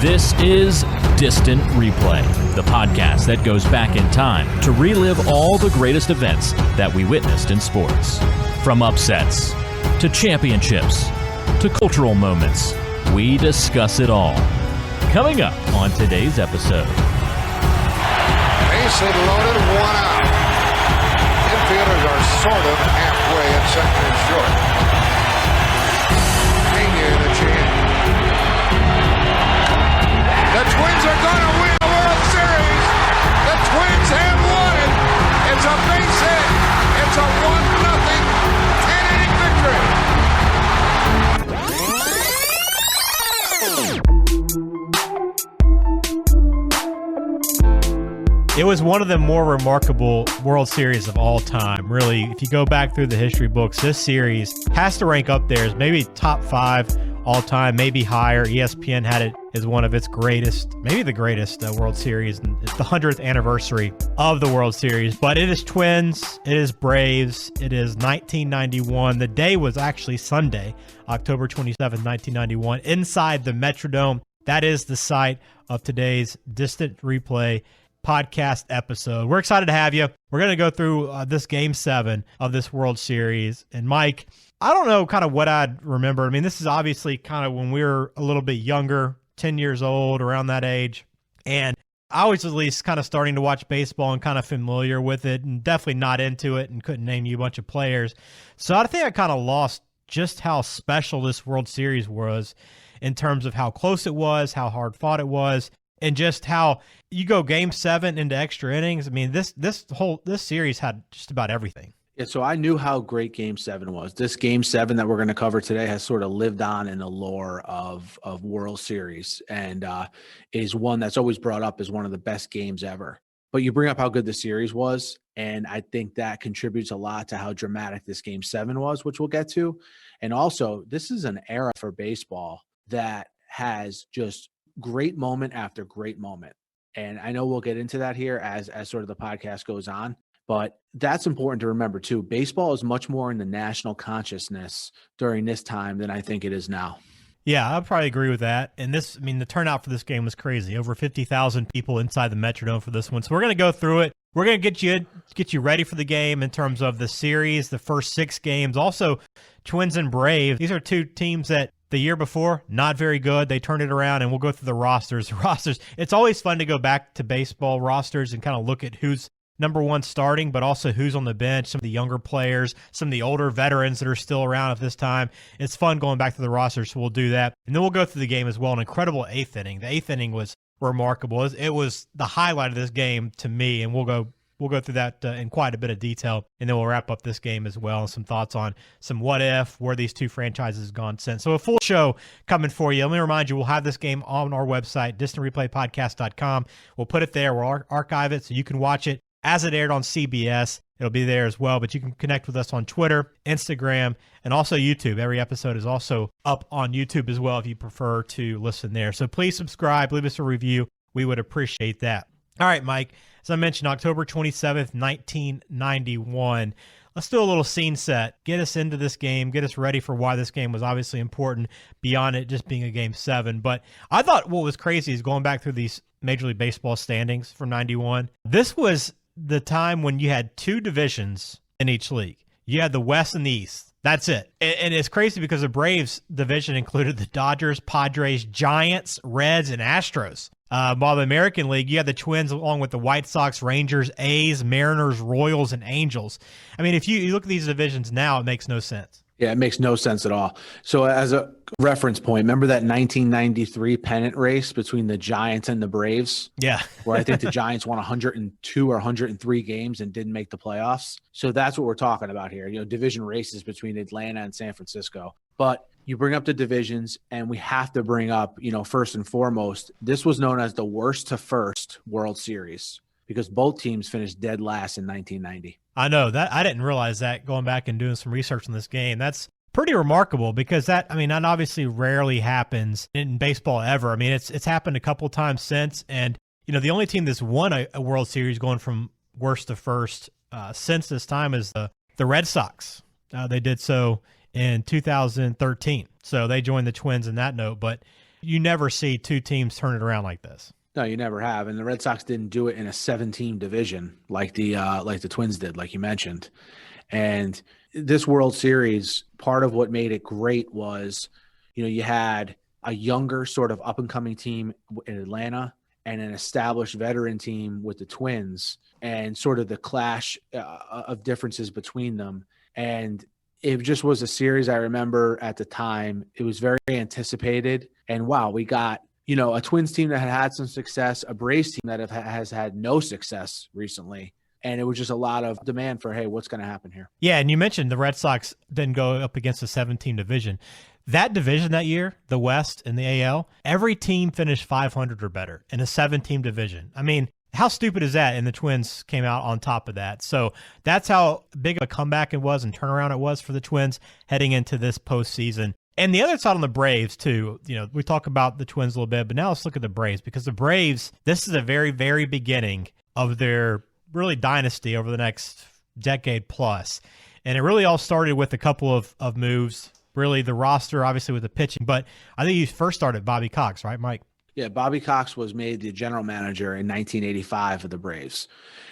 This is Distant Replay, the podcast that goes back in time to relive all the greatest events that we witnessed in sports. From upsets, to championships, to cultural moments, we discuss it all. Coming up on today's episode. Base hit loaded, one out. Infielders are sort of halfway at second and short. Pena in the chance. The Twins are going to win the World Series. The Twins have won it. It's a base hit. It's a 1-0 10-inning victory. It was one of the more remarkable World Series of all time. Really, if you go back through the history books, this series has to rank up there as maybe top 5 all time, maybe higher. ESPN had it as one of its greatest, maybe the greatest World Series. And it's the 100th anniversary of the World Series. But it is Twins, it is Braves, it is 1991. The day was actually Sunday, October 27th, 1991, inside the Metrodome. That is the site of today's Distant Replay podcast episode. We're excited to have you. We're going to go through this Game 7 of this World Series. And Mike, I don't know kind of what I'd remember. I mean, this is obviously kind of when we were a little bit younger, 10 years old, around that age. And I was at least kind of starting to watch baseball and kind of familiar with it and definitely not into it and couldn't name you a bunch of players. So I think I kind of lost just how special this World Series was in terms of how close it was, how hard fought it was, and just how you go Game 7 into extra innings. I mean, this series had just about everything. Yeah, so I knew how great Game 7 was. This Game 7 that we're going to cover today has sort of lived on in the lore of World Series, and is one that's always brought up as one of the best games ever. But you bring up how good the series was, and I think that contributes a lot to how dramatic this Game 7 was, which we'll get to. And also, this is an era for baseball that has just great moment after great moment. And I know we'll get into that here as sort of the podcast goes on. But that's important to remember, too. Baseball is much more in the national consciousness during this time than I think it is now. Yeah, I'd probably agree with that. And this, I mean, the turnout for this game was crazy. Over 50,000 people inside the Metrodome for this one. So we're going to go through it. We're going to get you ready for the game in terms of the series, the first 6 games. Also, Twins and Braves. These are two teams that the year before, not very good. They turned it around, and we'll go through the rosters. It's always fun to go back to baseball rosters and kind of look at who's number one starting, but also who's on the bench, some of the younger players, some of the older veterans that are still around at this time. It's fun going back to the roster, so we'll do that. And then we'll go through the game as well. An incredible 8th inning. The 8th inning was remarkable. It was the highlight of this game to me, and we'll go through that in quite a bit of detail, and then we'll wrap up this game as well and some thoughts on some what if, where these two franchises have gone since. So a full show coming for you. Let me remind you, we'll have this game on our website, distantreplaypodcast.com. We'll put it there. We'll archive it so you can watch it as it aired on CBS. It'll be there as well, but you can connect with us on Twitter, Instagram, and also YouTube. Every episode is also up on YouTube as well if you prefer to listen there. So please subscribe, leave us a review. We would appreciate that. All right, Mike, as I mentioned, October 27th, 1991. Let's do a little scene set. Get us into this game. Get us ready for why this game was obviously important beyond it just being a Game 7. But I thought what was crazy is going back through these Major League Baseball standings from 91. This was the time when you had 2 divisions in each league. You had the West and the East. That's it. And it's crazy because the Braves division included the Dodgers, Padres, Giants, Reds, and Astros. While the American League, you had the Twins along with the White Sox, Rangers, A's, Mariners, Royals, and Angels. I mean, if you look at these divisions now, it makes no sense. Yeah, it makes no sense at all. So as a reference point, remember that 1993 pennant race between the Giants and the Braves? Yeah. Where I think the Giants won 102 or 103 games and didn't make the playoffs. So that's what we're talking about here. Division races between Atlanta and San Francisco. But you bring up the divisions, and we have to bring up, first and foremost, this was known as the worst to first World Series because both teams finished dead last in 1990. I know that. I didn't realize that going back and doing some research on this game. That's pretty remarkable because that obviously rarely happens in baseball ever. I mean, it's happened a couple times since, and the only team that's won a World Series going from worst to first since this time is the Red Sox. They did so in 2013, so they joined the Twins in that note. But you never see two teams turn it around like this. No, you never have. And the Red Sox didn't do it in a 7-team division like the Twins did, like you mentioned. And this World Series, part of what made it great was, you had a younger sort of up-and-coming team in Atlanta and an established veteran team with the Twins, and sort of the clash of differences between them. And it just was a series I remember at the time. It was very anticipated. And wow, we got, a Twins team that had some success, a Braves team that has had no success recently. And it was just a lot of demand for, hey, what's going to happen here? Yeah, and you mentioned the Red Sox didn't go up against a 7-team division. That division that year, the West and the AL, every team finished 500 or better in a 7-team division. I mean, how stupid is that? And the Twins came out on top of that. So that's how big of a comeback it was and turnaround it was for the Twins heading into this postseason. And the other side on the Braves, too, we talk about the Twins a little bit, but now let's look at the Braves, because the Braves, this is a very, very beginning of their really dynasty over the next decade plus. And it really all started with a couple of moves. Really, the roster, obviously, with the pitching. But I think you first started Bobby Cox, right, Mike? Yeah, Bobby Cox was made the general manager in 1985 of the Braves.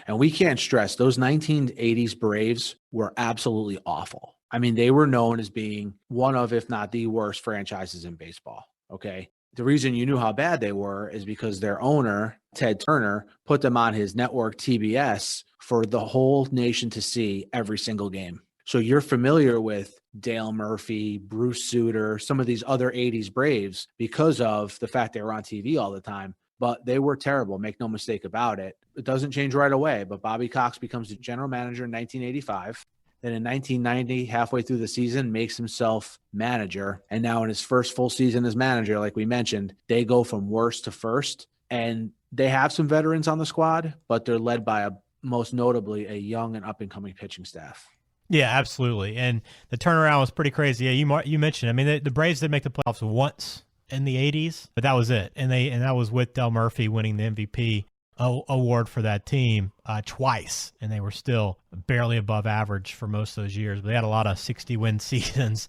And we can't stress, those 1980s Braves were absolutely awful. I mean, they were known as being one of, if not the worst franchises in baseball, okay? The reason you knew how bad they were is because their owner, Ted Turner, put them on his network TBS for the whole nation to see every single game. So you're familiar with Dale Murphy, Bruce Sutter, some of these other 80s Braves because of the fact they were on TV all the time. But they were terrible, make no mistake about it. It doesn't change right away, but Bobby Cox becomes the general manager in 1985. Then in 1990, halfway through the season, makes himself manager. And now in his first full season as manager, like we mentioned, they go from worst to first. And they have some veterans on the squad, but they're led by most notably a young and up-and-coming pitching staff. Yeah, absolutely. And the turnaround was pretty crazy. Yeah, you mentioned, I mean, the Braves did make the playoffs once in the 80s, but that was it. And that was with Del Murphy winning the MVP award for that team twice. And they were still barely above average for most of those years. But they had a lot of 60-win seasons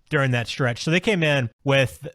during that stretch. So they came in with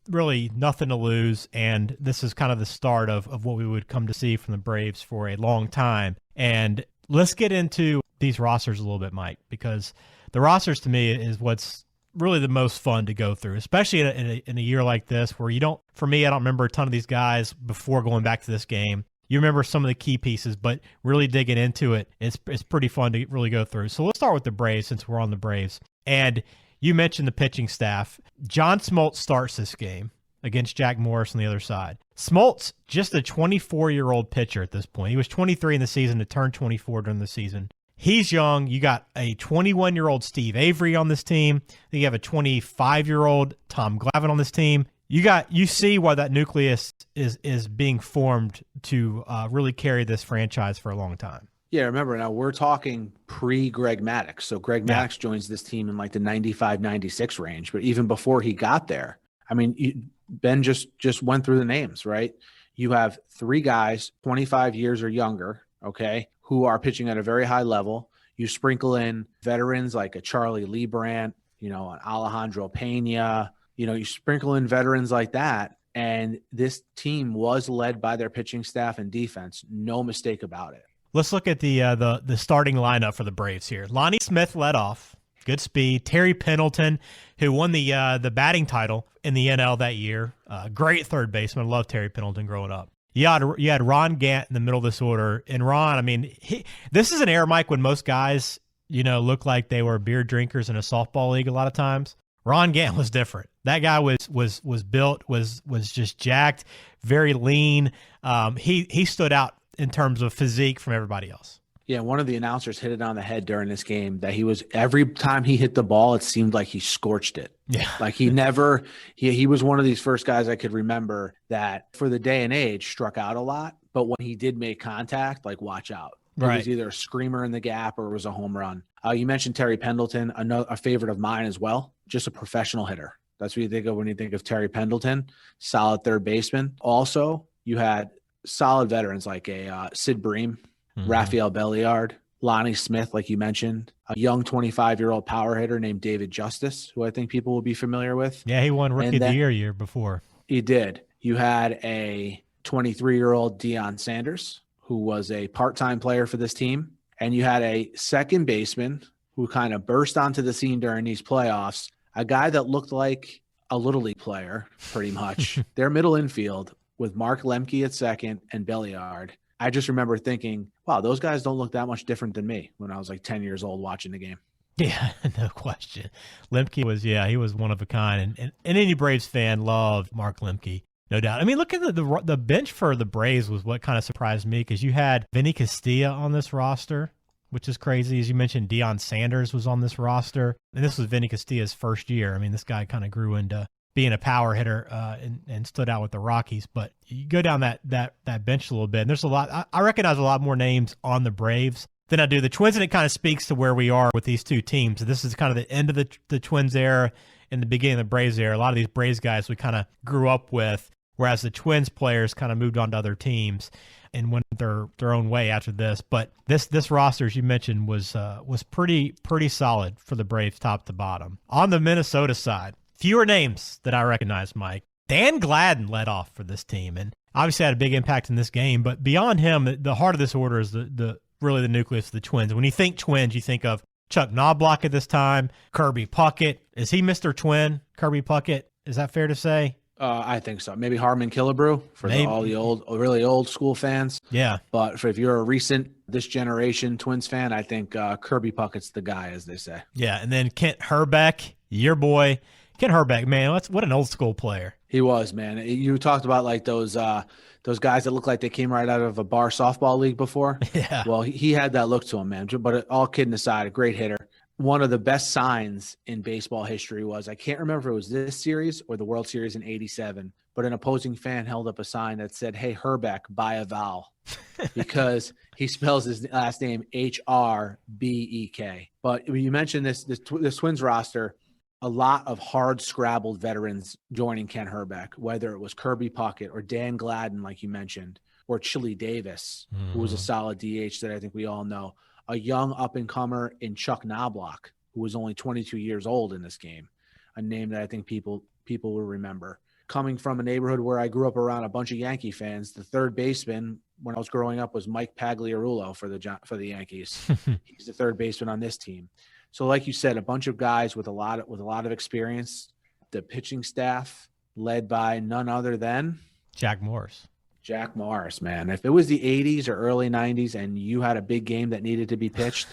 really nothing to lose. And this is kind of the start of what we would come to see from the Braves for a long time. And let's get into these rosters a little bit, Mike, because the rosters to me is what's really the most fun to go through, especially in a year like this where I don't remember a ton of these guys before going back to this game. You remember some of the key pieces, but really digging into it, it's pretty fun to really go through. So let's start with the Braves since we're on the Braves. And you mentioned the pitching staff. John Smoltz starts this game against Jack Morris on the other side. Smoltz, just a 24-year-old pitcher at this point. He was 23 in the season to turn 24 during the season. He's young. You got a 21-year-old Steve Avery on this team. Then you have a 25-year-old Tom Glavine on this team. You see why that nucleus is being formed to really carry this franchise for a long time. Yeah, remember, now we're talking pre-Greg Maddux. So Greg Maddux joins this team in like the 95, 96 range. But even before he got there, I mean, Ben just went through the names, right? You have three guys, 25 years or younger, okay, who are pitching at a very high level. You sprinkle in veterans like a Charlie Leibrandt, an Alejandro Pena, you sprinkle in veterans like that. And this team was led by their pitching staff and defense. No mistake about it. Let's look at the starting lineup for the Braves here. Lonnie Smith led off. Good speed. Terry Pendleton, who won the batting title in the NL that year. Great third baseman. I love Terry Pendleton growing up. You had Ron Gant in the middle of this order. And Ron, I mean, this is an era, Mike, when most guys, look like they were beer drinkers in a softball league a lot of times. Ron Gant was different. That guy was built, was just jacked, very lean. He stood out in terms of physique from everybody else. Yeah, one of the announcers hit it on the head during this game that every time he hit the ball, it seemed like he scorched it. Yeah. Like he was one of these first guys I could remember that for the day and age struck out a lot. But when he did make contact, like watch out. It was either a screamer in the gap or it was a home run. You mentioned Terry Pendleton, a favorite of mine as well, just a professional hitter. That's what you think of when you think of Terry Pendleton, solid third baseman. Also, you had solid veterans like a Sid Bream, Rafael Belliard, Lonnie Smith, like you mentioned, a young 25-year-old power hitter named David Justice, who I think people will be familiar with. Yeah, he won Rookie of the Year before. You did. You had a 23-year-old Deion Sanders, who was a part-time player for this team. And you had a second baseman who kind of burst onto the scene during these playoffs, a guy that looked like a Little League player, pretty much. Their middle infield with Mark Lemke at second and Belliard. I just remember thinking, wow, those guys don't look that much different than me when I was like 10 years old watching the game. Yeah, no question. Lemke was, he was one of a kind. And any Braves fan loved Mark Lemke, no doubt. I mean, look at the bench for the Braves was what kind of surprised me, because you had Vinny Castilla on this roster, which is crazy. As you mentioned, Deion Sanders was on this roster. And this was Vinny Castilla's first year. I mean, this guy kind of grew into being a power hitter and stood out with the Rockies. But you go down that bench a little bit, and there's a lot. I recognize a lot more names on the Braves than I do the Twins, and it kind of speaks to where we are with these two teams. This is kind of the end of the Twins era and the beginning of the Braves era. A lot of these Braves guys we kind of grew up with, whereas the Twins players kind of moved on to other teams and went their own way after this. But this roster, as you mentioned, was pretty solid for the Braves top to bottom. On the Minnesota side, fewer names that I recognize, Mike. Dan Gladden led off for this team, and obviously had a big impact in this game. But beyond him, the heart of this order is really the nucleus of the Twins. When you think Twins, you think of Chuck Knobloch at this time, Kirby Puckett. Is he Mr. Twin, Kirby Puckett? Is that fair to say? I think so. Maybe Harmon Killebrew for all the really old school fans. Yeah. But if you're a recent, this generation Twins fan, I think Kirby Puckett's the guy, as they say. Yeah, and then Kent Hrbek, your boy. Kent Hrbek, man, what an old school player. He was, man. You talked about like those guys that look like they came right out of a bar softball league before. Yeah. Well, he had that look to him, man. But all kidding aside, a great hitter. One of the best signs in baseball history was, I can't remember if it was this series or the World Series in '87, but an opposing fan held up a sign that said, "Hey, Hrbek, buy a vowel," because he spells his last name Hrbek. But you mentioned this Twins roster, a lot of hard scrabbled veterans joining Kent Hrbek, whether it was Kirby Puckett or Dan Gladden, like you mentioned, or Chili Davis, who was a solid DH that I think we all know. A young up-and-comer in Chuck Knobloch, who was only 22 years old in this game, a name that I think people will remember. Coming from a neighborhood where I grew up around a bunch of Yankee fans, the third baseman when I was growing up was Mike Pagliarulo for the Yankees. He's the third baseman on this team. So like you said, a bunch of guys with a lot of experience. The pitching staff led by none other than Jack Morris. Jack Morris, man. If it was the 80s or early 90s and you had a big game that needed to be pitched,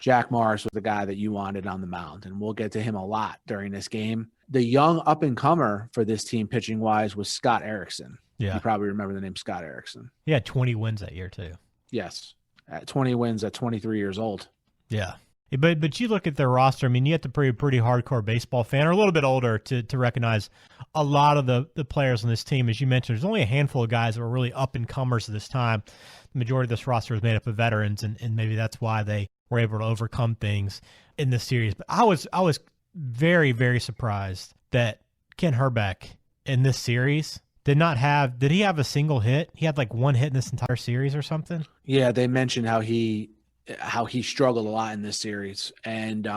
Jack Morris was the guy that you wanted on the mound, and we'll get to him a lot during this game. The young up-and-comer for this team pitching-wise was Scott Erickson. Yeah. You probably remember the name Scott Erickson. He had 20 wins that year, too. Yes. 20 wins at 23 years old. Yeah. But you look at their roster, I mean, you have to be a pretty hardcore baseball fan or a little bit older to recognize a lot of the players on this team. As you mentioned, there's only a handful of guys that were really up-and-comers at this time. The majority of this roster is made up of veterans, and maybe that's why they were able to overcome things in this series. But I was very, very surprised that Kent Hrbek in this series did he have a single hit? He had like one hit in this entire series or something? Yeah, they mentioned how he struggled a lot in this series. And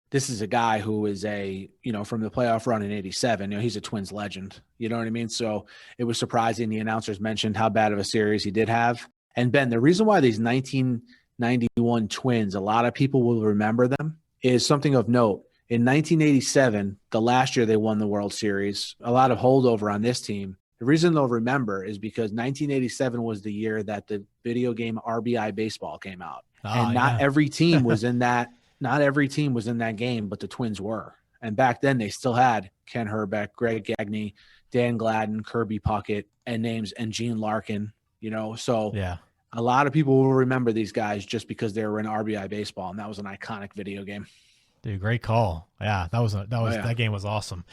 this is a guy who is from the playoff run in '87, he's a Twins legend. You know what I mean? So it was surprising. The announcers mentioned how bad of a series he did have. And Ben, the reason why these 1991 Twins, a lot of people will remember them, is something of note. In 1987, the last year they won the World Series, a lot of holdover on this team. The reason they'll remember is because 1987 was the year that the video game RBI Baseball came out. And not every team was in that. Not every team was in that game, but the Twins were. And back then, they still had Ken Hrbek, Greg Gagne, Dan Gladden, Kirby Puckett, and Gene Larkin. So yeah, a lot of people will remember these guys just because they were in RBI Baseball, and that was an iconic video game. Dude, great call. Yeah, that game was awesome.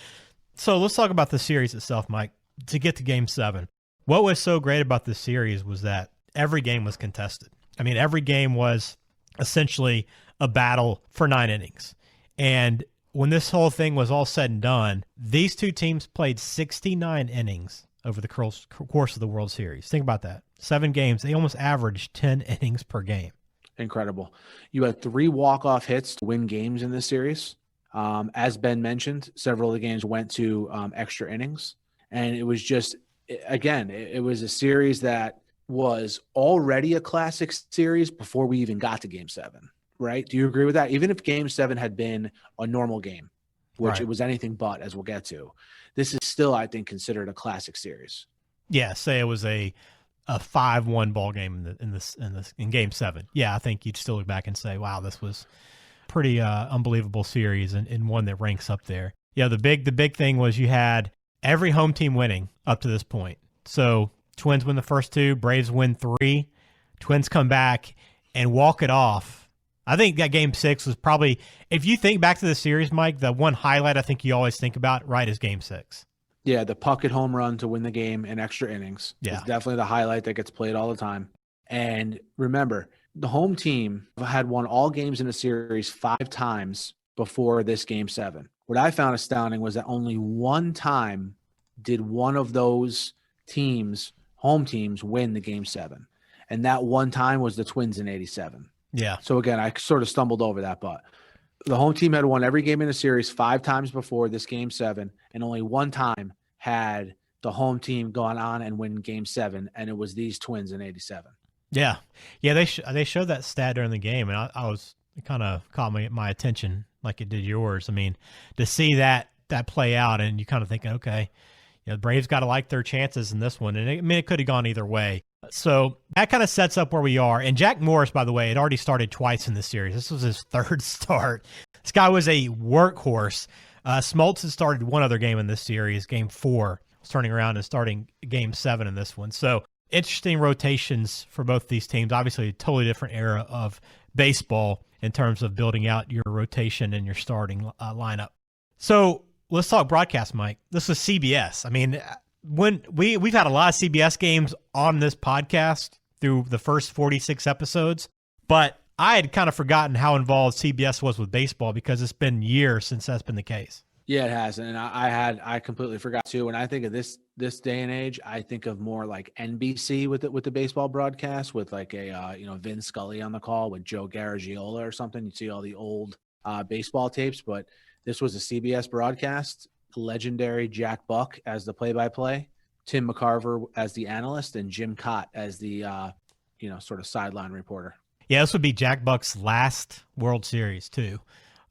So let's talk about the series itself, Mike. To get to Game 7, what was so great about this series was that every game was contested. I mean, every game was essentially a battle for 9 innings. And when this whole thing was all said and done, these two teams played 69 innings over the course of the World Series. Think about that. 7 games, they almost averaged 10 innings per game. Incredible. You had 3 walk-off hits to win games in this series. As Ben mentioned, several of the games went to extra innings. And it was just, again, it was a series that was already a classic series before we even got to Game 7, right? Do you agree with that? Even if Game 7 had been a normal game, which it was anything but, as we'll get to, this is still, I think, considered a classic series. Yeah, say it was a 5-1 ball game in Game 7. Yeah, I think you'd still look back and say, wow, this was pretty unbelievable series and one that ranks up there. Yeah, the big thing was you had every home team winning up to this point. So Twins win the first 2, Braves win 3, Twins come back and walk it off. I think that Game 6 was probably, if you think back to the series, Mike, the one highlight I think you always think about, right, is Game 6. Yeah, the Puckett home run to win the game in extra innings. Yeah. It's definitely the highlight that gets played all the time. And remember, the home team had won all games in the series 5 times before this Game 7. What I found astounding was that only one time did one of those teams, home teams, win the Game 7. And that one time was the Twins in 87. Yeah. So again, I sort of stumbled over that, but the home team had won every game in the series 5 times before this Game 7, and only one time had the home team gone on and win Game 7, and it was these Twins in 87. Yeah. Yeah, they showed that stat during the game, and I was, it kind of caught my attention like it did yours. I mean, to see that play out, and you kind of thinking, okay, the Braves got to like their chances in this one, and it could have gone either way. So that kind of sets up where we are. And Jack Morris, by the way, had already started twice in this series. This was his 3rd start. This guy was a workhorse. Smoltz had started one other game in this series, Game 4, was turning around and starting Game 7 in this one. So interesting rotations for both these teams. Obviously, a totally different era of baseball in terms of building out your rotation and your starting lineup. So let's talk broadcast, Mike. This was CBS. I mean, when we've had a lot of CBS games on this podcast through the first 46 episodes, but I had kind of forgotten how involved CBS was with baseball because it's been years since that's been the case. Yeah, it has, and I completely forgot too. When I think of this day and age, I think of more like NBC with the baseball broadcast, with like a Vin Scully on the call with Joe Garagiola or something. You see all the old baseball tapes, but this was a CBS broadcast. Legendary Jack Buck as the play-by-play, Tim McCarver as the analyst, and Jim Katt as the sort of sideline reporter. Yeah, this would be Jack Buck's last World Series too.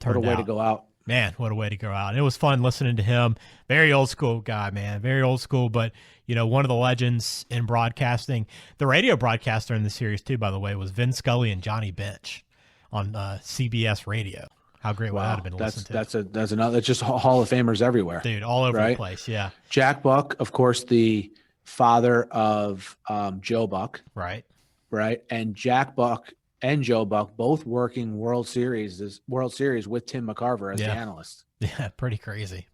What a way to go out. Man, what a way to go out. And it was fun listening to him. Very old school guy, man. Very old school, but one of the legends in broadcasting. The radio broadcaster in the series too, by the way, was Vin Scully and Johnny Bench on CBS radio. How great would that have been to listen to? That's another, just Hall of Famers everywhere. Dude, all over the place, yeah. Jack Buck, of course, the father of Joe Buck. Right. And Jack Buck and Joe Buck both working World Series with Tim McCarver as the analyst. Yeah, pretty crazy.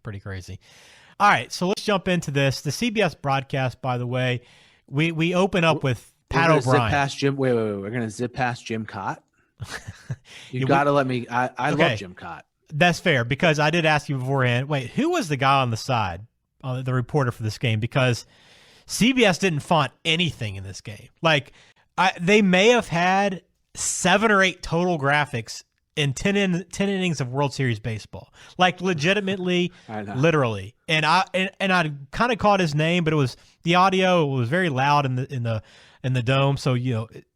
All right, so let's jump into this. The CBS broadcast, by the way, we open up with Pat O'Brien. We're going to zip past Jim Katt. You got to let me. I love Jim Katt. That's fair, because I did ask you beforehand. Wait, who was the guy on the side, the reporter for this game? Because CBS didn't font anything in this game. Like they may have had 7 or 8 total graphics in 10 innings of World Series baseball. Like legitimately, literally. And I kind of caught his name, but it was the audio was very loud in the dome, so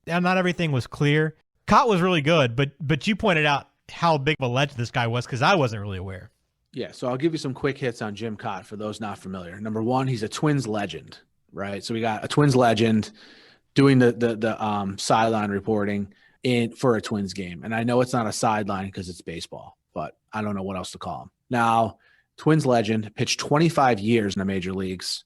not everything was clear. Katt was really good, but you pointed out how big of a legend this guy was, because I wasn't really aware. Yeah, so I'll give you some quick hits on Jim Katt for those not familiar. Number one, he's a Twins legend, right? So we got a Twins legend doing the sideline reporting for a Twins game. And I know it's not a sideline because it's baseball, but I don't know what else to call him. Now, Twins legend, pitched 25 years in the major leagues.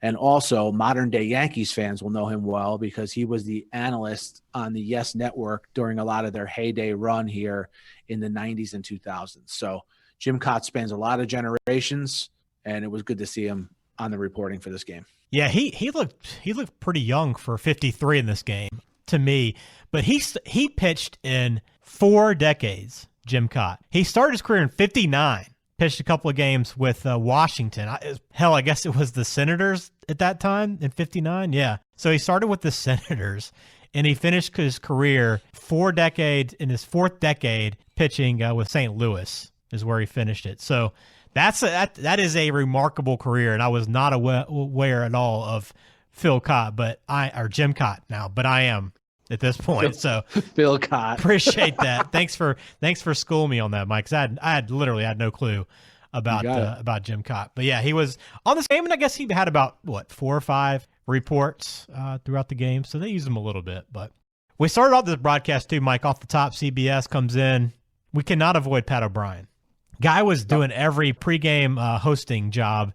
And also, modern-day Yankees fans will know him well because he was the analyst on the Yes Network during a lot of their heyday run here in the 90s and 2000s. So Jim Katt spans a lot of generations, and it was good to see him on the reporting for this game. Yeah, he looked pretty young for 53 in this game to me, but he pitched in 4 decades, Jim Katt. He started his career in 59. Pitched a couple of games with Washington. I guess it was the Senators at that time in 59. Yeah. So he started with the Senators, and he finished his career 4 decades, in his 4th decade pitching with St. Louis is where he finished it. So That is a remarkable career, and I was not aware at all of Phil Katt, or Jim Katt now, but I am at this point. So Phil Katt. Appreciate that. Thanks for schooling me on that, Mike. 'Cause I had literally had no clue about Jim Katt. But yeah, he was on this game, and I guess he had about 4 or 5 reports throughout the game, so they used him a little bit. But we started off this broadcast too, Mike. Off the top, CBS comes in. We cannot avoid Pat O'Brien. Guy was doing every pregame hosting job,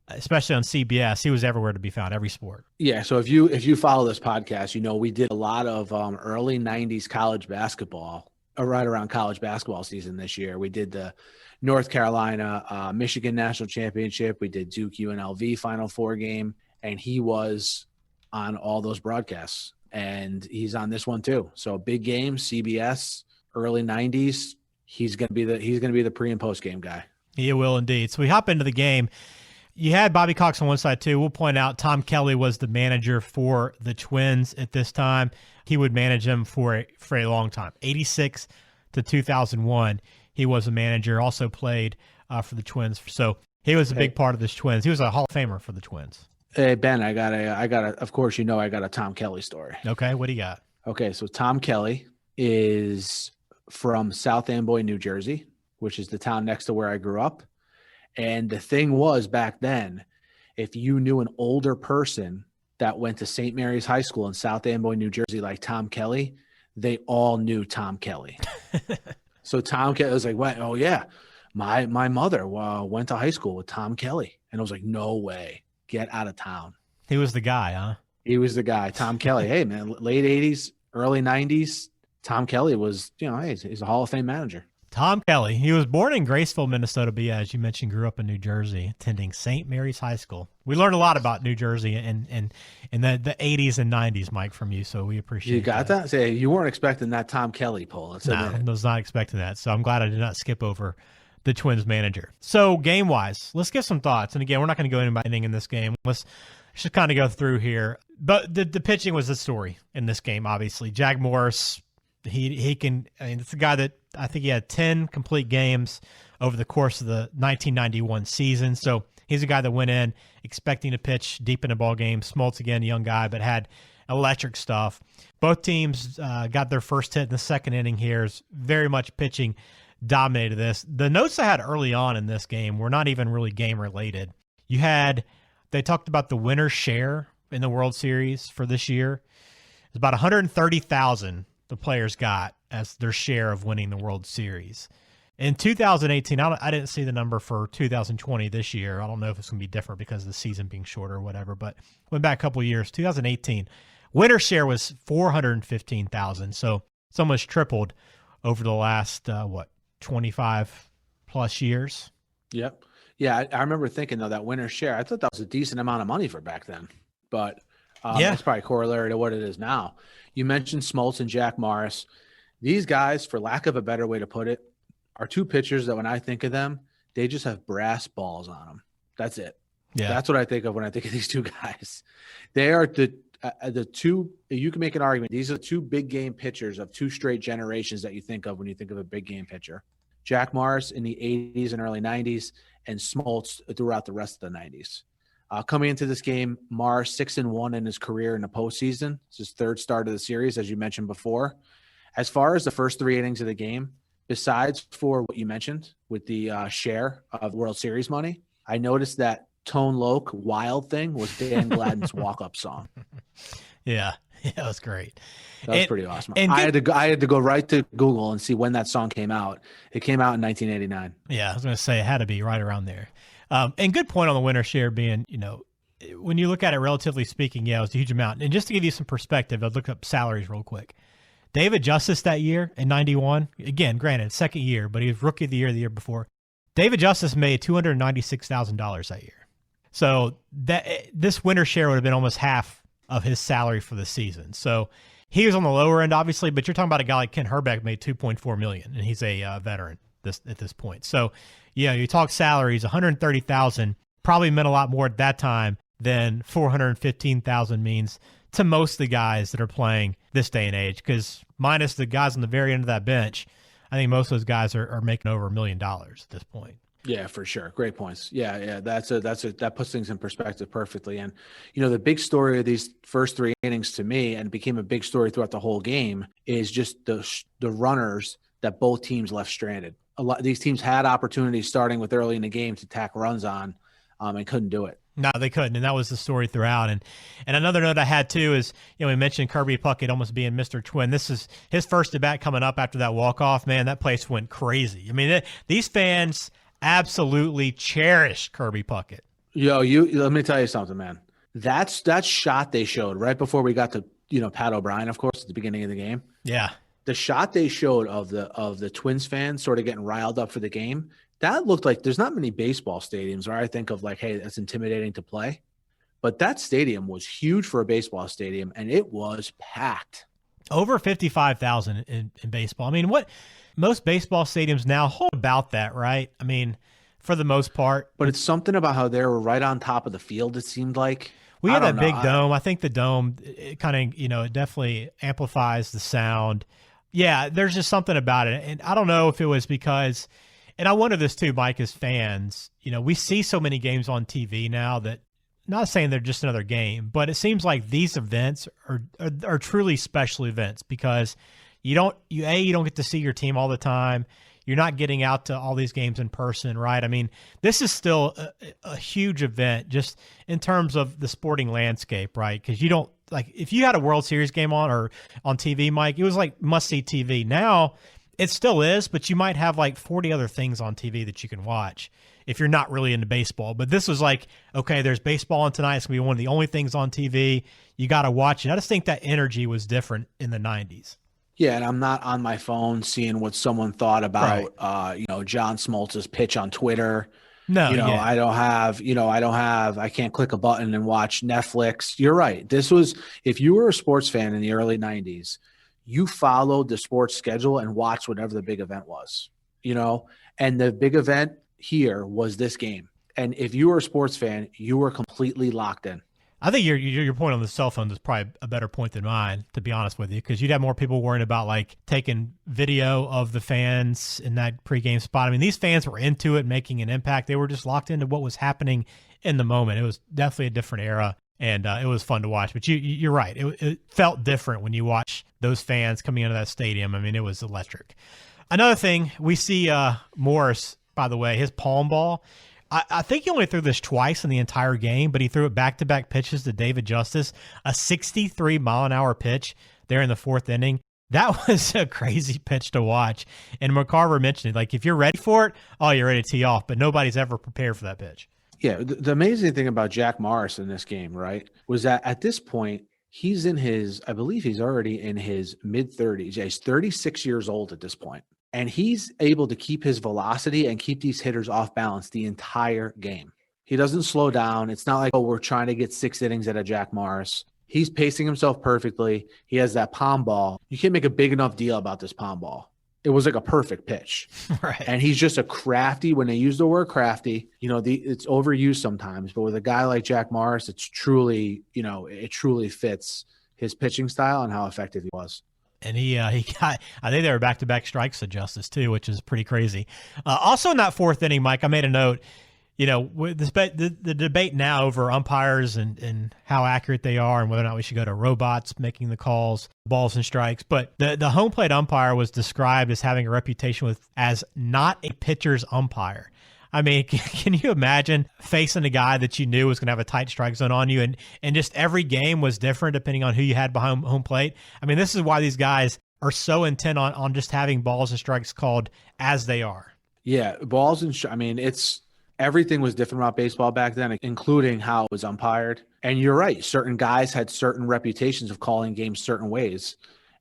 especially on CBS. He was everywhere to be found, every sport. Yeah, so if you follow this podcast, we did a lot of early 90s college basketball, right around college basketball season this year. We did the North Carolina, Michigan National Championship. We did Duke UNLV Final Four game, and he was on all those broadcasts, and he's on this one too. So big game, CBS, early 90s. He's gonna be the pre and post game guy. He will indeed. So we hop into the game. You had Bobby Cox on one side too. We'll point out Tom Kelly was the manager for the Twins at this time. He would manage them for a long time, 86 to 2001. He was a manager. Also played for the Twins. So he was a big part of this Twins. He was a Hall of Famer for the Twins. Hey Ben, I got a. Of course, I got a Tom Kelly story. Okay, what do you got? Okay, so Tom Kelly is from South Amboy, New Jersey, which is the town next to where I grew up. And the thing was back then, if you knew an older person that went to St. Mary's High School in South Amboy, New Jersey, like Tom Kelly, they all knew Tom Kelly. So Tom Kelly was like, "What? Oh yeah, my mother went to high school with Tom Kelly," and I was like, "No way, get out of town." He was the guy, huh? He was the guy, Tom Kelly. Hey man, late 80s, early 90s. Tom Kelly was, hey, he's a Hall of Fame manager. Tom Kelly. He was born in Graceville, Minnesota, but yeah, as you mentioned, grew up in New Jersey, attending St. Mary's High School. We learned a lot about New Jersey and the 80s and 90s, Mike, from you, so we appreciate it. You got that? Say, you weren't expecting that Tom Kelly poll. No, I was not expecting that, so I'm glad I did not skip over the Twins manager. So game-wise, let's get some thoughts. And again, we're not going to go into anything in this game. Let's just kind of go through here. But the pitching was the story in this game, obviously. Jack Morris, it's a guy that I think he had 10 complete games over the course of the 1991 season. So he's a guy that went in expecting to pitch deep in a ball game. Smoltz, again, a young guy, but had electric stuff. Both teams got their first hit in the second inning here. Is very much pitching dominated this. The notes I had early on in this game were not even really game related. They talked about the winner's share in the World Series for this year. It's about 130,000 the players got as their share of winning the World Series. In 2018, I didn't see the number for 2020 this year. I don't know if it's going to be different because of the season being shorter or whatever, but went back a couple of years. 2018, winner share was 415,000. So it's almost tripled over the last, 25 plus years. Yep. Yeah, I remember thinking, though, that winner share, I thought that was a decent amount of money for back then. But that's probably corollary to what it is now. You mentioned Smoltz and Jack Morris. These guys, for lack of a better way to put it, are two pitchers that when I think of them, they just have brass balls on them. That's it. Yeah, that's what I think of when I think of these two guys. They are the two. You can make an argument. These are two big game pitchers of two straight generations that you think of when you think of a big game pitcher. Jack Morris in the 80s and early 90s, and Smoltz throughout the rest of the 90s. Coming into this game, Morris 6-1 in his career in the postseason. It's his third start of the series, as you mentioned before. As far as the first 3 innings of the game, besides for what you mentioned with the share of World Series money, I noticed that Tone Loc Wild Thing was Dan Gladden's walk-up song. Yeah, it was great. That was pretty awesome. I had to go right to Google and see when that song came out. It came out in 1989. Yeah, I was going to say it had to be right around there. And good point on the winner share being, when you look at it relatively speaking, it was a huge amount. And just to give you some perspective, I looked up salaries real quick. David Justice that year in 91, again, granted, second year, but he was rookie of the year before. David Justice made $296,000 that year. So this winner share would have been almost half of his salary for the season. So he was on the lower end, obviously, but you're talking about a guy like Ken Herbeck made $2.4 million, and he's a veteran at this point. So, you talk salaries, $130,000 probably meant a lot more at that time than $415,000 means to most of the guys that are playing this day and age, because minus the guys on the very end of that bench, I think most of those guys are making over $1 million at this point. Yeah, for sure. Great points. Yeah. That puts things in perspective perfectly. And, the big story of these first 3 innings to me, and became a big story throughout the whole game, is just the runners that both teams left stranded. These teams had opportunities starting with early in the game to tack runs on, and couldn't do it. No, they couldn't, and that was the story throughout. And another note I had too is, we mentioned Kirby Puckett almost being Mr. Twin. This is his first at bat coming up after that walk-off. Man, that place went crazy. I mean, these fans absolutely cherish Kirby Puckett. Let me tell you something, man. That shot they showed right before we got to, Pat O'Brien, of course, at the beginning of the game. Yeah. The shot they showed of the Twins fans sort of getting riled up for the game, that looked like, there's not many baseball stadiums where I think of like, hey, that's intimidating to play. But that stadium was huge for a baseball stadium, and it was packed. Over 55,000 in baseball. I mean, what most baseball stadiums now hold about that, right? I mean, for the most part. But it's something about how they were right on top of the field, it seemed like. We had that big dome. I think the dome, it kind of, it definitely amplifies the sound. Yeah, there's just something about it. And I don't know if it was because, and I wonder this too, Mike, as fans, we see so many games on TV now that, not saying they're just another game, but it seems like these events are truly special events because you don't get to see your team all the time. You're not getting out to all these games in person, right? I mean, this is still a huge event just in terms of the sporting landscape, right? Because you don't, like, if you had a World Series game on or on TV, Mike, it was like must-see TV. Now, it still is, but you might have like 40 other things on TV that you can watch if you're not really into baseball. But this was like, okay, there's baseball on tonight. It's going to be one of the only things on TV. You got to watch it. I just think that energy was different in the 90s. Yeah, and I'm not on my phone seeing what someone thought about, John Smoltz's pitch on Twitter. No, I can't click a button and watch Netflix. You're right. This was, if you were a sports fan in the early 90s, you followed the sports schedule and watched whatever the big event was, and the big event here was this game. And if you were a sports fan, you were completely locked in. I think your point on the cell phone is probably a better point than mine, to be honest with you, because you'd have more people worrying about like taking video of the fans in that pregame spot. I mean, these fans were into it, making an impact. They were just locked into what was happening in the moment. It was definitely a different era, and it was fun to watch. But you're right. It felt different when you watch those fans coming into that stadium. I mean, it was electric. Another thing, we see Morris, by the way, his palm ball. I think he only threw this twice in the entire game, but he threw it back-to-back pitches to David Justice, a 63-mile-an-hour pitch there in the 4th inning. That was a crazy pitch to watch. And McCarver mentioned it, like, if you're ready for it, you're ready to tee off, but nobody's ever prepared for that pitch. Yeah, the amazing thing about Jack Morris in this game, right, was that at this point, he's I believe he's already in his mid-30s. Yeah, he's 36 years old at this point. And he's able to keep his velocity and keep these hitters off balance the entire game. He doesn't slow down. It's not like, we're trying to get 6 innings out of Jack Morris. He's pacing himself perfectly. He has that palm ball. You can't make a big enough deal about this palm ball. It was like a perfect pitch. Right. And he's just a crafty. When they use the word crafty, it's overused sometimes. But with a guy like Jack Morris, it's truly, it truly fits his pitching style and how effective he was. And he got, I think they were back-to-back strikes to Justice too, which is pretty crazy. Also in that 4th inning, Mike, I made a note, with the debate now over umpires and how accurate they are and whether or not we should go to robots making the calls, balls and strikes. But the home plate umpire was described as having a reputation as not a pitcher's umpire. I mean, can you imagine facing a guy that you knew was going to have a tight strike zone on you, and just every game was different depending on who you had behind home plate? I mean, this is why these guys are so intent on just having balls and strikes called as they are. Yeah, balls and everything was different about baseball back then, including how it was umpired. And you're right, certain guys had certain reputations of calling games certain ways,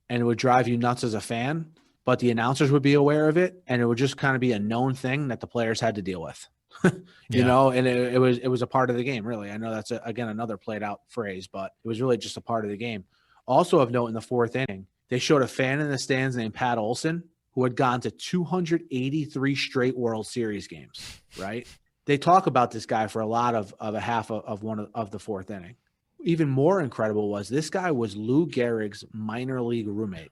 and it would drive you nuts as a fan. But the announcers would be aware of it, and it would just kind of be a known thing that the players had to deal with, and it was a part of the game, really. I know that's, again, another played out phrase, but it was really just a part of the game. Also of note, in the 4th inning, they showed a fan in the stands named Pat Olson, who had gone to 283 straight World Series games, right? They talk about this guy for a lot of a half of one of the 4th inning. Even more incredible was this guy was Lou Gehrig's minor league roommate.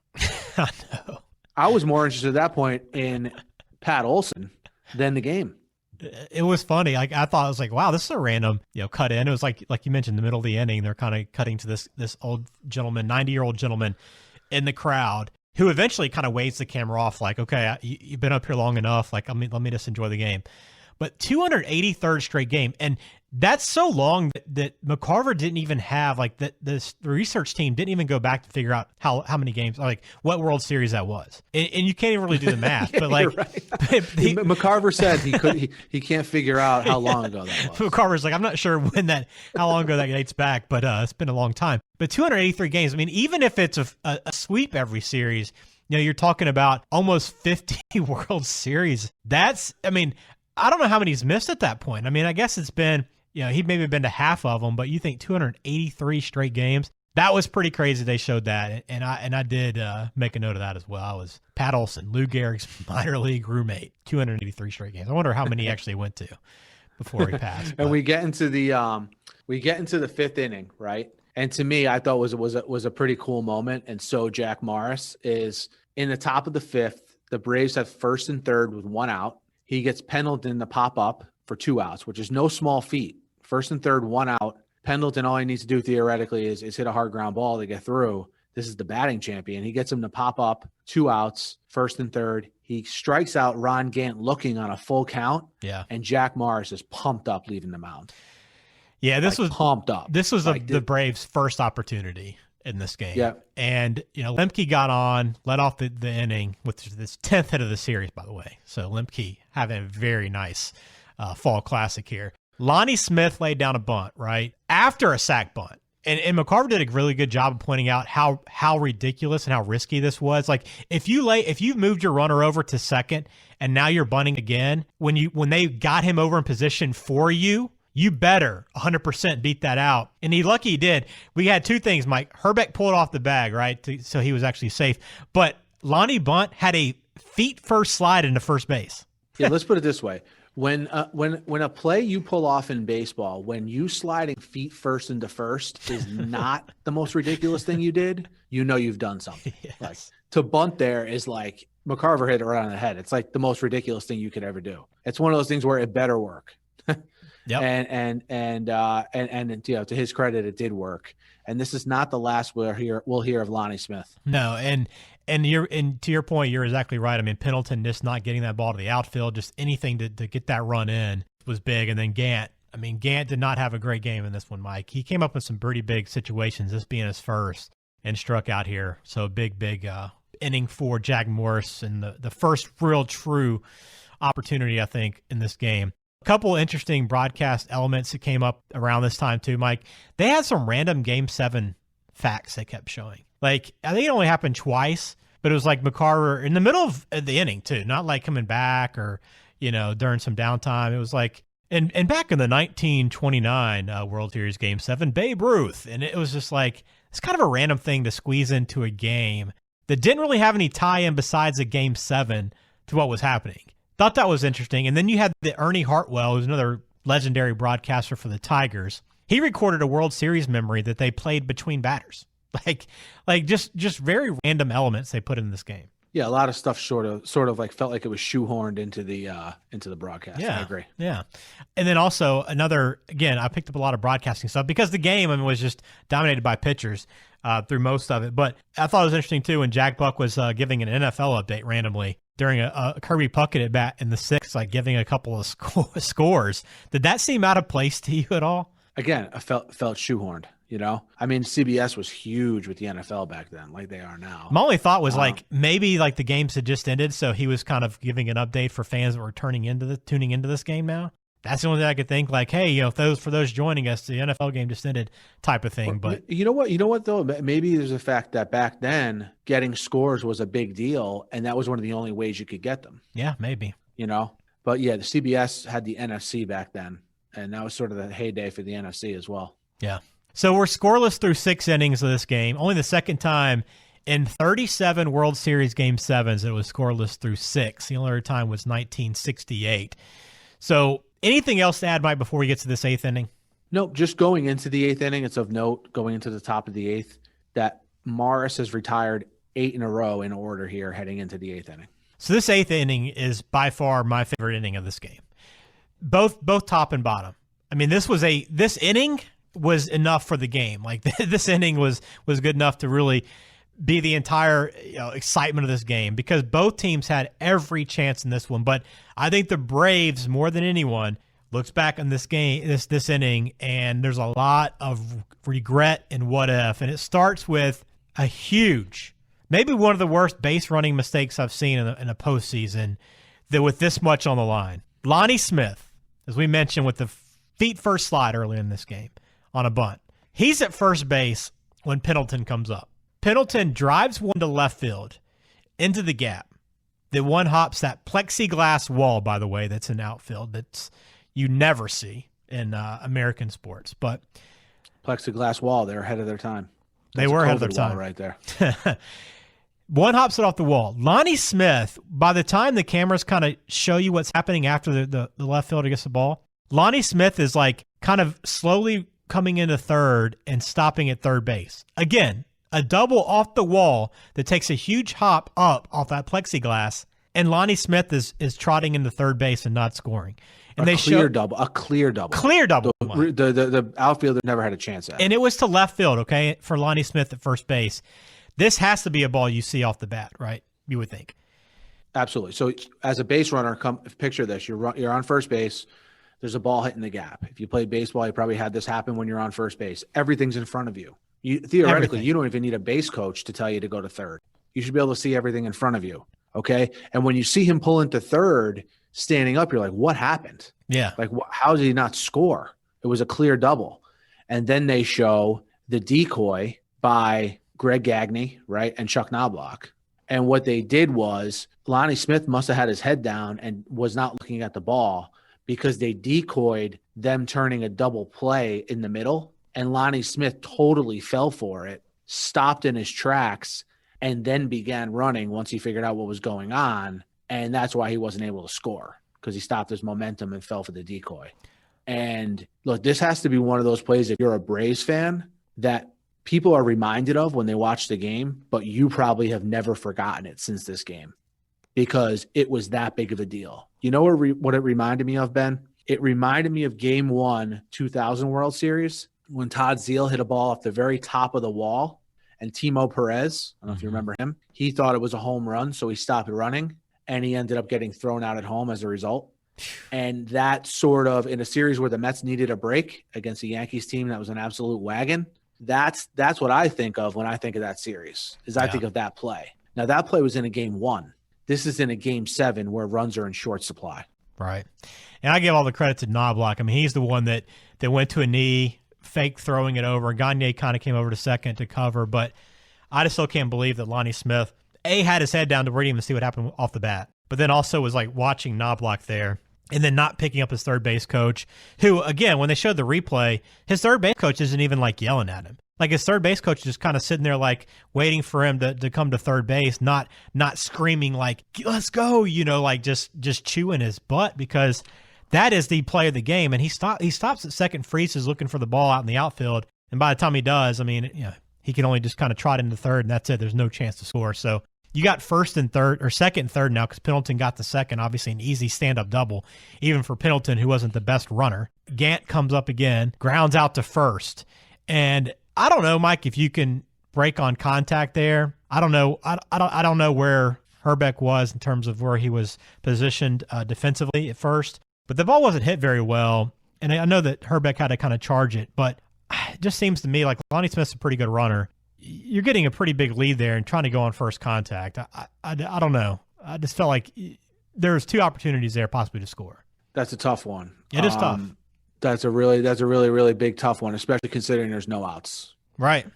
I know. I was more interested at that point in Pat Olson than the game. it was funny. Like I thought, I was like, wow, this is a random, cut in. It was like you mentioned, the middle of the inning, they're kind of cutting to this old gentleman, 90-year-old gentleman in the crowd, who eventually kind of waves the camera off, like, okay, you've been up here long enough. Like, let me just enjoy the game. But 283rd straight game, and that's so long that McCarver didn't even have, like, the research team didn't even go back to figure out how many games, like what World Series that was. And you can't even really do the math. But like, right. McCarver said he can't figure out how long ago that was. McCarver's like, I'm not sure how long ago that dates back, but it's been a long time. But 283 games. I mean, even if it's a sweep every series, you're talking about almost 50 World Series. I don't know how many he's missed at that point. I mean, I guess it's been, he'd maybe been to half of them, but you think 283 straight games. That was pretty crazy. They showed that, and I did make a note of that as well. I was Pat Olson, Lou Gehrig's minor league roommate, 283 straight games. I wonder how many he actually went to before he passed. And we get into the fifth inning, right? And to me, I thought was a pretty cool moment. And so Jack Morris is in the top of the fifth. The Braves have first and third with one out. He gets Pendleton to pop up for 2 outs, which is no small feat. First and third, 1 out. Pendleton, all he needs to do theoretically is hit a hard ground ball to get through. This is the batting champion. He gets him to pop up, 2 outs, first and third. He strikes out Ron Gant looking on a full count. Yeah. And Jack Morris is pumped up leaving the mound. Yeah, this was pumped up. This was the Braves' first opportunity in this game. Yeah. And, Lemke got on, led off the inning with this 10th hit of the series, by the way. So Lemke having a very nice fall classic here. Lonnie Smith laid down a bunt, right? After a sac bunt. And McCarver did a really good job of pointing out how ridiculous and how risky this was. Like if you moved your runner over to second and now you're bunting again, when they got him over in position for you, you better 100% beat that out. And lucky he did. We had 2 things, Mike. Herbeck pulled off the bag, right? So he was actually safe. But Lonnie Bunt had a feet first slide into first base. Yeah, let's put it this way. When a play you pull off in baseball, when you sliding feet first into first is not the most ridiculous thing you did, you've done something. Yes. Like to bunt there is like McCarver hit it right on the head. It's like the most ridiculous thing you could ever do. It's one of those things where it better work. Yep. And to his credit, it did work. And this is not the last we'll hear of Lonnie Smith. No, and to your point, you're exactly right. I mean, Pendleton just not getting that ball to the outfield, just anything to get that run in was big. And then Gant did not have a great game in this one, Mike. He came up with some pretty big situations, this being his first, and struck out here. So big inning for Jack Morris and the first real true opportunity, I think, in this game. A couple interesting broadcast elements that came up around this time too, Mike. They had some random Game 7 facts they kept showing. Like, I think it only happened twice, but it was like McCarver in the middle of the inning too, not like coming back or, during some downtime. It was like, and back in the 1929 World Series Game 7, Babe Ruth. And it was just like, it's kind of a random thing to squeeze into a game that didn't really have any tie-in besides a Game 7 to what was happening. Thought that was interesting. And then you had the Ernie Hartwell, who's another legendary broadcaster for the Tigers. He recorded a World Series memory that they played between batters. Like just very random elements they put in this game. Yeah, a lot of stuff sort of like felt like it was shoehorned into the broadcast. Yeah, I agree. Yeah. And then also again, I picked up a lot of broadcasting stuff because the game, was just dominated by pitchers through most of it. But I thought it was interesting too when Jack Buck was giving an NFL update randomly during a Kirby Puckett at bat in the 6th, like giving a couple of scores. Did that seem out of place to you at all? Again, I felt shoehorned. CBS was huge with the NFL back then, like they are now. My only thought was maybe the games had just ended, so he was kind of giving an update for fans that were tuning into this game now. That's the only thing I could think. Like, hey, for those joining us, the NFL game just ended, type of thing. But you know what though? Maybe there's a fact that back then getting scores was a big deal, and that was one of the only ways you could get them. Yeah, maybe. But yeah, the CBS had the NFC back then, and that was sort of the heyday for the NFC as well. Yeah. So we're scoreless through 6 innings of this game. Only the second time in 37 World Series Game 7s it was scoreless through 6. The only other time was 1968. So anything else to add, Mike, before we get to this 8th inning? Nope. Just going into the 8th inning, it's of note going into the top of the 8th that Morris has retired 8 in a row in order here heading into the 8th inning. So this 8th inning is by far my favorite inning of this game. both top and bottom. I mean, this inning was enough for the game. Like this inning was good enough to really be the entire excitement of this game, because both teams had every chance in this one. But I think the Braves, more than anyone, looks back on this game, this inning, and there's a lot of regret and what if. And it starts with a huge, maybe one of the worst base running mistakes I've seen in a postseason, that with this much on the line. Lonnie Smith, as we mentioned, with the feet first slide early in this game on a bunt. He's at first base when Pendleton comes up. Pendleton drives one to left field into the gap. The one hops that plexiglass wall, by the way, that's in outfield that's you never see in American sports. But plexiglass wall, they're ahead of their time. They were ahead of their time right there. One hops it off the wall. Lonnie Smith, by the time the cameras kind of show you what's happening after the left fielder gets the ball, Lonnie Smith is like kind of slowly coming into third and stopping at third base. Again, a double off the wall that takes a huge hop up off that plexiglass, and Lonnie Smith is trotting into third base and not scoring. And a clear double. Clear double. The outfielder never had a chance at it. And it was to left field, okay, for Lonnie Smith at first base. This has to be a ball you see off the bat, right? You would think. Absolutely. So as a base runner, picture this. You're on first base. There's a ball hitting the gap. If you played baseball, you probably had this happen when you're on first base. Everything's in front of you. Theoretically, you don't even need a base coach to tell you to go to third. You should be able to see everything in front of you, okay? And when you see him pull into third, standing up, you're like, what happened? Yeah. Like, how did he not score? It was a clear double. And then they show the decoy by Greg Gagne, right, and Chuck Knobloch. And what they did was Lonnie Smith must have had his head down and was not looking at the ball, because they decoyed them turning a double play in the middle. And Lonnie Smith totally fell for it, stopped in his tracks, and then began running once he figured out what was going on. And that's why he wasn't able to score, because he stopped his momentum and fell for the decoy. And look, this has to be one of those plays, if you're a Braves fan, that people are reminded of when they watch the game, but you probably have never forgotten it since this game, because it was that big of a deal. You know what it reminded me of, Ben? It reminded me of Game 1, 2000 World Series, when Todd Zeile hit a ball off the very top of the wall, and Timo Perez, I don't know if you remember him, he thought it was a home run, so he stopped running, and he ended up getting thrown out at home as a result. And that sort of, in a series where the Mets needed a break against a Yankees team that was an absolute wagon, that's what I think of when I think of that series, is I think of that play. Now, that play was in a Game 1. This is in a Game 7 where runs are in short supply. Right. And I give all the credit to Knobloch. I mean, he's the one that went to a knee, fake throwing it over. Gagne kind of came over to second to cover, but I just still can't believe that Lonnie Smith, had his head down to where he didn't even see what happened off the bat, but then also was like watching Knobloch there, and then not picking up his third base coach, who, again, when they showed the replay, his third base coach isn't even like yelling at him. Like, his third base coach is just kind of sitting there like waiting for him to come to third base, not screaming like, let's go, like just chewing his butt, because that is the play of the game. And he stops at second, freezes looking for the ball out in the outfield. And by the time he does, I mean, he can only just kind of trot into third, and that's it. There's no chance to score. So you got first and third, or second and third now, because Pendleton got the second, obviously an easy stand-up double, even for Pendleton, who wasn't the best runner. Gant comes up again, grounds out to first. And I don't know, Mike, if you can break on contact there. I don't know. I don't know where Hrbek was in terms of where he was positioned defensively at first, but the ball wasn't hit very well. And I know that Hrbek had to kind of charge it, but it just seems to me like Lonnie Smith's a pretty good runner. You're getting a pretty big lead there and trying to go on first contact. I don't know. I just felt like there's two opportunities there possibly to score. That's a tough one. It is tough. That's a really, really big tough one, especially considering there's no outs. Right.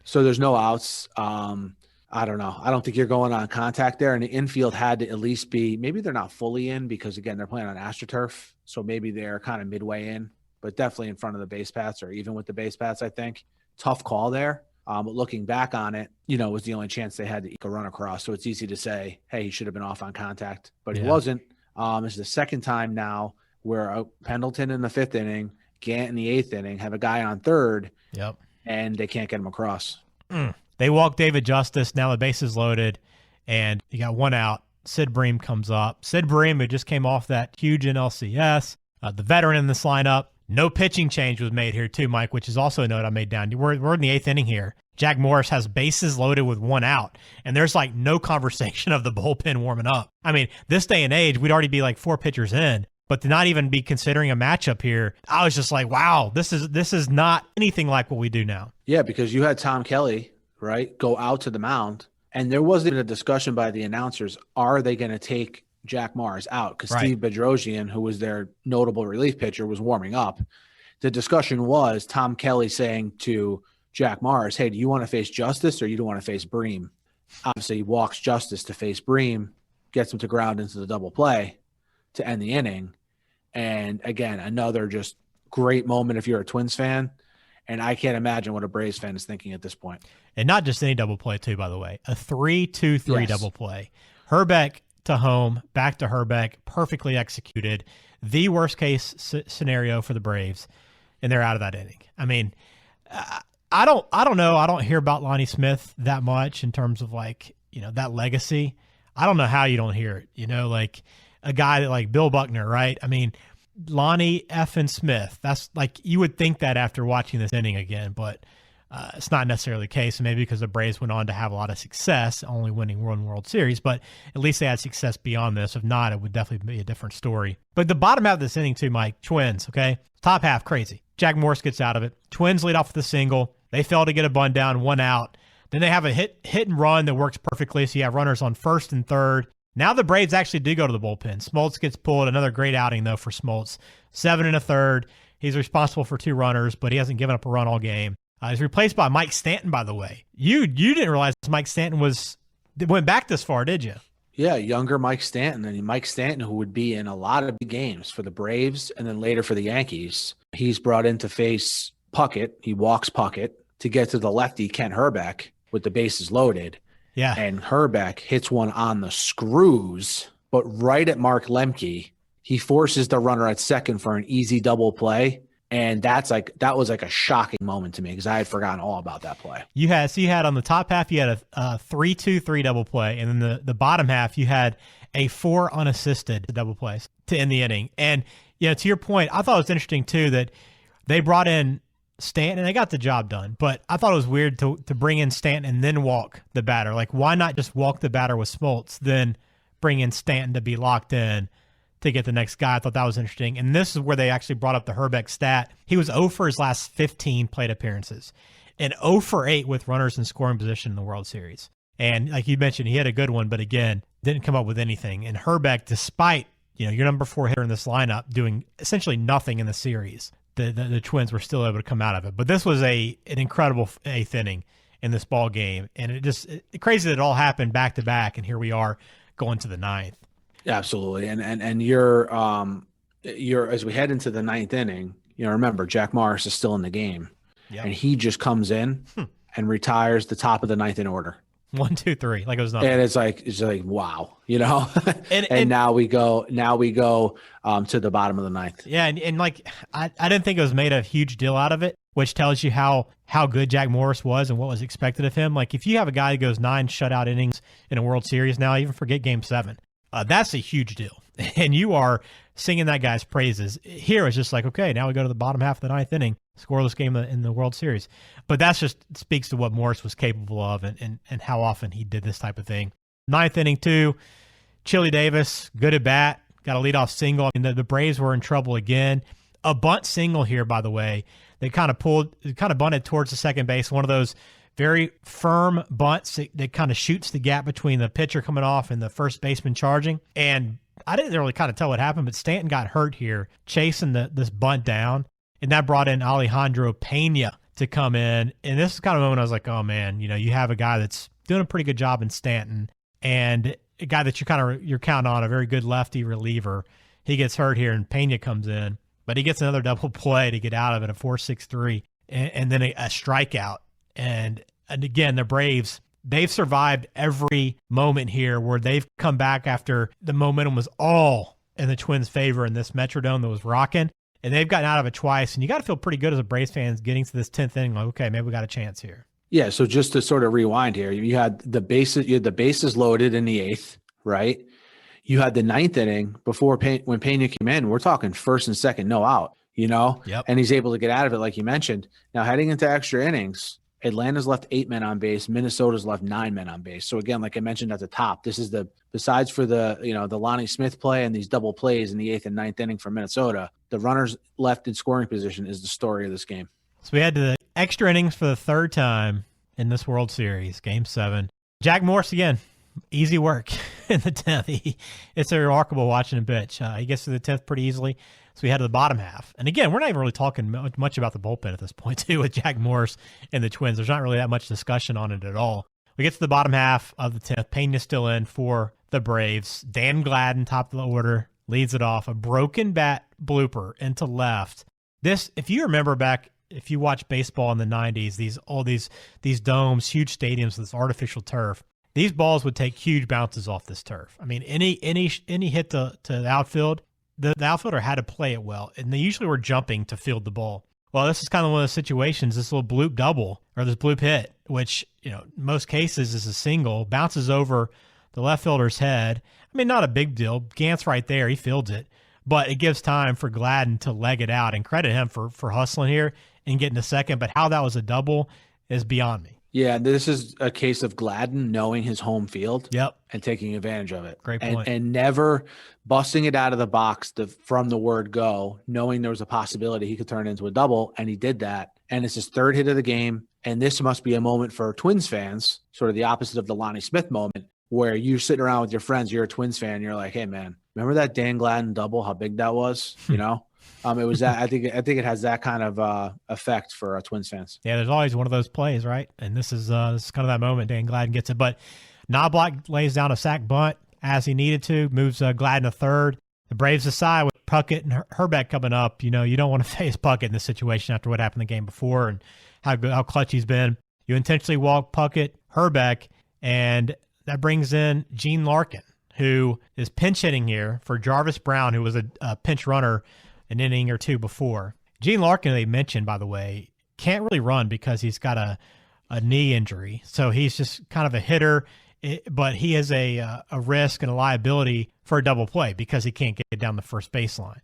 So there's no outs. I don't know. I don't think you're going on contact there. And the infield had to at least be, maybe they're not fully in because, again, they're playing on AstroTurf. So maybe they're kind of midway in, but definitely in front of the base paths or even with the base paths, I think. Tough call there. But looking back on it, it was the only chance they had to eke a run across. So it's easy to say, hey, he should have been off on contact, but he wasn't. It's the second time now where Pendleton in the fifth inning, Gant in the eighth inning, have a guy on third. Yep. And they can't get him across. They walk David Justice. Now the base is loaded, and you got one out. Sid Bream comes up. Sid Bream, who just came off that huge NLCS, the veteran in this lineup. No pitching change was made here too, Mike, which is also a note I made down. We're in the 8th inning here. Jack Morris has bases loaded with 1 out, and there's like no conversation of the bullpen warming up. I mean, this day and age, we'd already be like 4 pitchers in, but to not even be considering a matchup here, I was just like, wow, this is not anything like what we do now. Yeah, because you had Tom Kelly, right, go out to the mound, and there wasn't even a discussion by the announcers, are they going to take Jack Morris out? Because Right. Steve Bedrosian, who was their notable relief pitcher, was warming up. The discussion was Tom Kelly saying to Jack Morris, hey, do you want to face Justice or you don't want to face Bream? Obviously, he walks Justice to face Bream, gets him to ground into the double play to end the inning. And again, another just great moment if you're a Twins fan. And I can't imagine what a Braves fan is thinking at this point. And not just any double play, too, by the way. A 3-2-3 Yes. double play. Herbeck to home, back to Herbeck, perfectly executed. The worst case scenario for the Braves, and they're out of that inning. I mean, I don't know. I don't hear about Lonnie Smith that much in terms of like, that legacy. I don't know how you don't hear it, like a guy that like Bill Buckner, right? I mean, Lonnie effing Smith. That's like, you would think that after watching this inning again, but it's not necessarily the case. And maybe because the Braves went on to have a lot of success, only winning one World Series, but at least they had success beyond this. If not, it would definitely be a different story. But the bottom half of this inning too, Mike, Twins, okay? Top half, crazy. Jack Morris gets out of it. Twins lead off with a single. They fail to get a bunt down, 1 out. Then they have a hit and run that works perfectly. So you have runners on first and third. Now the Braves actually do go to the bullpen. Smoltz gets pulled. Another great outing, though, for Smoltz. 7 1/3. He's responsible for 2 runners, but he hasn't given up a run all game. He's replaced by Mike Stanton, by the way. You didn't realize Mike Stanton went back this far, did you? Yeah, younger Mike Stanton. And Mike Stanton, who would be in a lot of big games for the Braves and then later for the Yankees. He's brought in to face Puckett. He walks Puckett to get to the lefty, Kent Herbeck, with the bases loaded. Yeah. And Herbeck hits one on the screws, but right at Mark Lemke, he forces the runner at second for an easy double play. And that was like a shocking moment to me because I had forgotten all about that play. You had on the top half, you had a 3-2-3 double play. And then the bottom half, you had a 4 unassisted double plays to end the inning. And, to your point, I thought it was interesting too that they brought in Stanton and they got the job done. But I thought it was weird to bring in Stanton and then walk the batter. Like, why not just walk the batter with Smoltz, then bring in Stanton to be locked in to get the next guy? I thought that was interesting. And this is where they actually brought up the Herbeck stat. He was 0 for his last 15 plate appearances and 0 for 8 with runners in scoring position in the World Series. And like you mentioned, he had a good one, but again, didn't come up with anything. And Herbeck, despite, your number 4 hitter in this lineup doing essentially nothing in the series, the Twins were still able to come out of it. But this was an incredible 8th inning in this ball game. And it's crazy that it all happened back to back. And here we are going to the 9th. Absolutely. And you're as we head into the 9th inning, remember Jack Morris is still in the game. Yep. And he just comes in and retires the top of the 9th in order. 1, 2, 3, like it was nothing. And it's like wow, And now we go to the bottom of the 9th. Yeah, and like I didn't think it was made a huge deal out of it, which tells you how good Jack Morris was and what was expected of him. Like if you have a guy who goes 9 shutout innings in a World Series now, even forget Game 7, that's a huge deal. And you are singing that guy's praises. Here it's just like, okay, now we go to the bottom half of the 9th inning, scoreless game in the World Series. But that's just speaks to what Morris was capable of and how often he did this type of thing. 9th inning too, Chili Davis, good at bat, got a leadoff single. And the Braves were in trouble again. A bunt single here, by the way. They kind of bunted towards the second base. One of those very firm bunts that kind of shoots the gap between the pitcher coming off and the first baseman charging. And I didn't really kind of tell what happened, but Stanton got hurt here chasing this bunt down. And that brought in Alejandro Pena to come in. And this is kind of a moment I was like, oh man, you have a guy that's doing a pretty good job in Stanton and a guy that you're counting on, a very good lefty reliever. He gets hurt here and Pena comes in, but he gets another double play to get out of it, a 4-6-3, and then a strikeout. And again, the Braves, they've survived every moment here where they've come back after the momentum was all in the Twins' favor in this Metrodome that was rocking. And they've gotten out of it twice. And you got to feel pretty good as a Braves fan getting to this 10th inning. Like, okay, maybe we got a chance here. Yeah. So just to sort of rewind here, you had the bases loaded in the 8th, right? you had the ninth inning before when Pena came in, we're talking first and second, no out, Yep. and he's able to get out of it, like you mentioned. Now, heading into extra innings, Atlanta's left 8 men on base. Minnesota's left 9 men on base. So again, like I mentioned at the top, this is besides for the Lonnie Smith play and these double plays in the 8th and 9th inning for Minnesota, the runners left in scoring position is the story of this game. So we had the extra innings for the third time in this World Series, Game 7. Jack Morris again, easy work in the 10th. It's a remarkable watching him pitch. He gets to the 10th pretty easily. So we had to the bottom half. And again, we're not even really talking much about the bullpen at this point, too, with Jack Morris and the Twins. There's not really that much discussion on it at all. We get to the bottom half of the 10th. Pena's still in for the Braves. Dan Gladden, top of the order, leads it off. A broken bat blooper into left. This, if you remember back, if you watch baseball in the 90s, all these domes, huge stadiums, this artificial turf, these balls would take huge bounces off this turf. I mean, any hit to the outfield, the outfielder had to play it well, and they usually were jumping to field the ball. Well, this is kind of one of those situations, this little bloop double or this bloop hit, which, in most cases is a single, bounces over the left fielder's head. I mean, not a big deal. Gant's right there. He fields it. But it gives time for Gladden to leg it out, and credit him for hustling here and getting to second. But how that was a double is beyond me. Yeah, this is a case of Gladden knowing his home field. Yep. And taking advantage of it. Great point. And never busting it out of the box from the word go, knowing there was a possibility he could turn it into a double, and he did that. And it's his third hit of the game, and this must be a moment for Twins fans, sort of the opposite of the Lonnie Smith moment, where you're sitting around with your friends, you're a Twins fan, and you're like, hey, man, remember that Dan Gladden double, how big that was, It was that. I think it has that kind of effect for Twins fans. Yeah, there's always one of those plays, right? And this is kind of that moment. Dan Gladden gets it, but Knobloch lays down a sac bunt as he needed to, moves Gladden to third. The Braves decide with Puckett and Herbeck coming up. You don't want to face Puckett in this situation after what happened the game before and how clutch he's been. You intentionally walk Puckett, Herbeck, and that brings in Gene Larkin, who is pinch hitting here for Jarvis Brown, who was a pinch runner an inning or two before. Gene Larkin, they mentioned, by the way, can't really run because he's got a knee injury. So he's just kind of a hitter, but he is a risk and a liability for a double play because he can't get down the first baseline.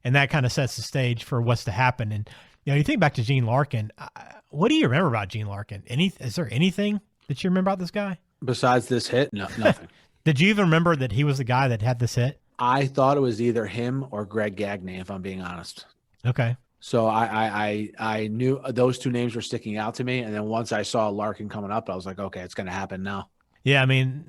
And that kind of sets the stage for what's to happen. And you think back to Gene Larkin, what do you remember about Gene Larkin? Is there anything that you remember about this guy? Besides this hit? No, nothing. Did you even remember that he was the guy that had this hit? I thought it was either him or Greg Gagne, if I'm being honest. Okay. So I knew those two names were sticking out to me. And then once I saw Larkin coming up, I was like, okay, it's going to happen now. Yeah, I mean,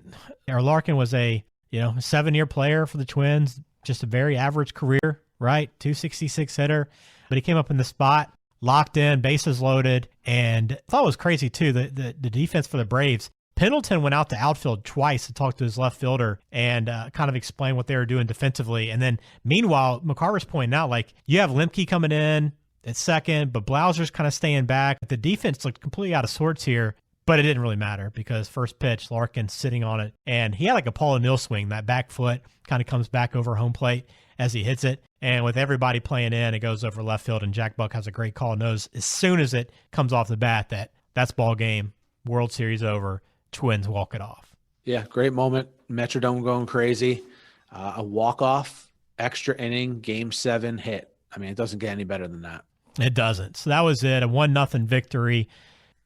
Larkin was a 7-year player for the Twins, just a very average career, right? 266 hitter. But he came up in the spot, locked in, bases loaded. And I thought it was crazy, too, the defense for the Braves. Pendleton went out to outfield twice to talk to his left fielder and kind of explain what they were doing defensively. And then meanwhile, McCarver's pointing out, you have Lemke coming in at second, but Blauser's kind of staying back. The defense looked completely out of sorts here, but it didn't really matter because first pitch, Larkin's sitting on it. And he had like a Paul O'Neill swing. That back foot kind of comes back over home plate as he hits it. And with everybody playing in, it goes over left field. And Jack Buck has a great call. Knows as soon as it comes off the bat that's ball game, World Series over. Twins walk it off. Yeah, great moment. Metrodome going crazy. A walk-off, extra inning, Game 7 hit. I mean, it doesn't get any better than that. It doesn't. So that was it, a 1-0 victory.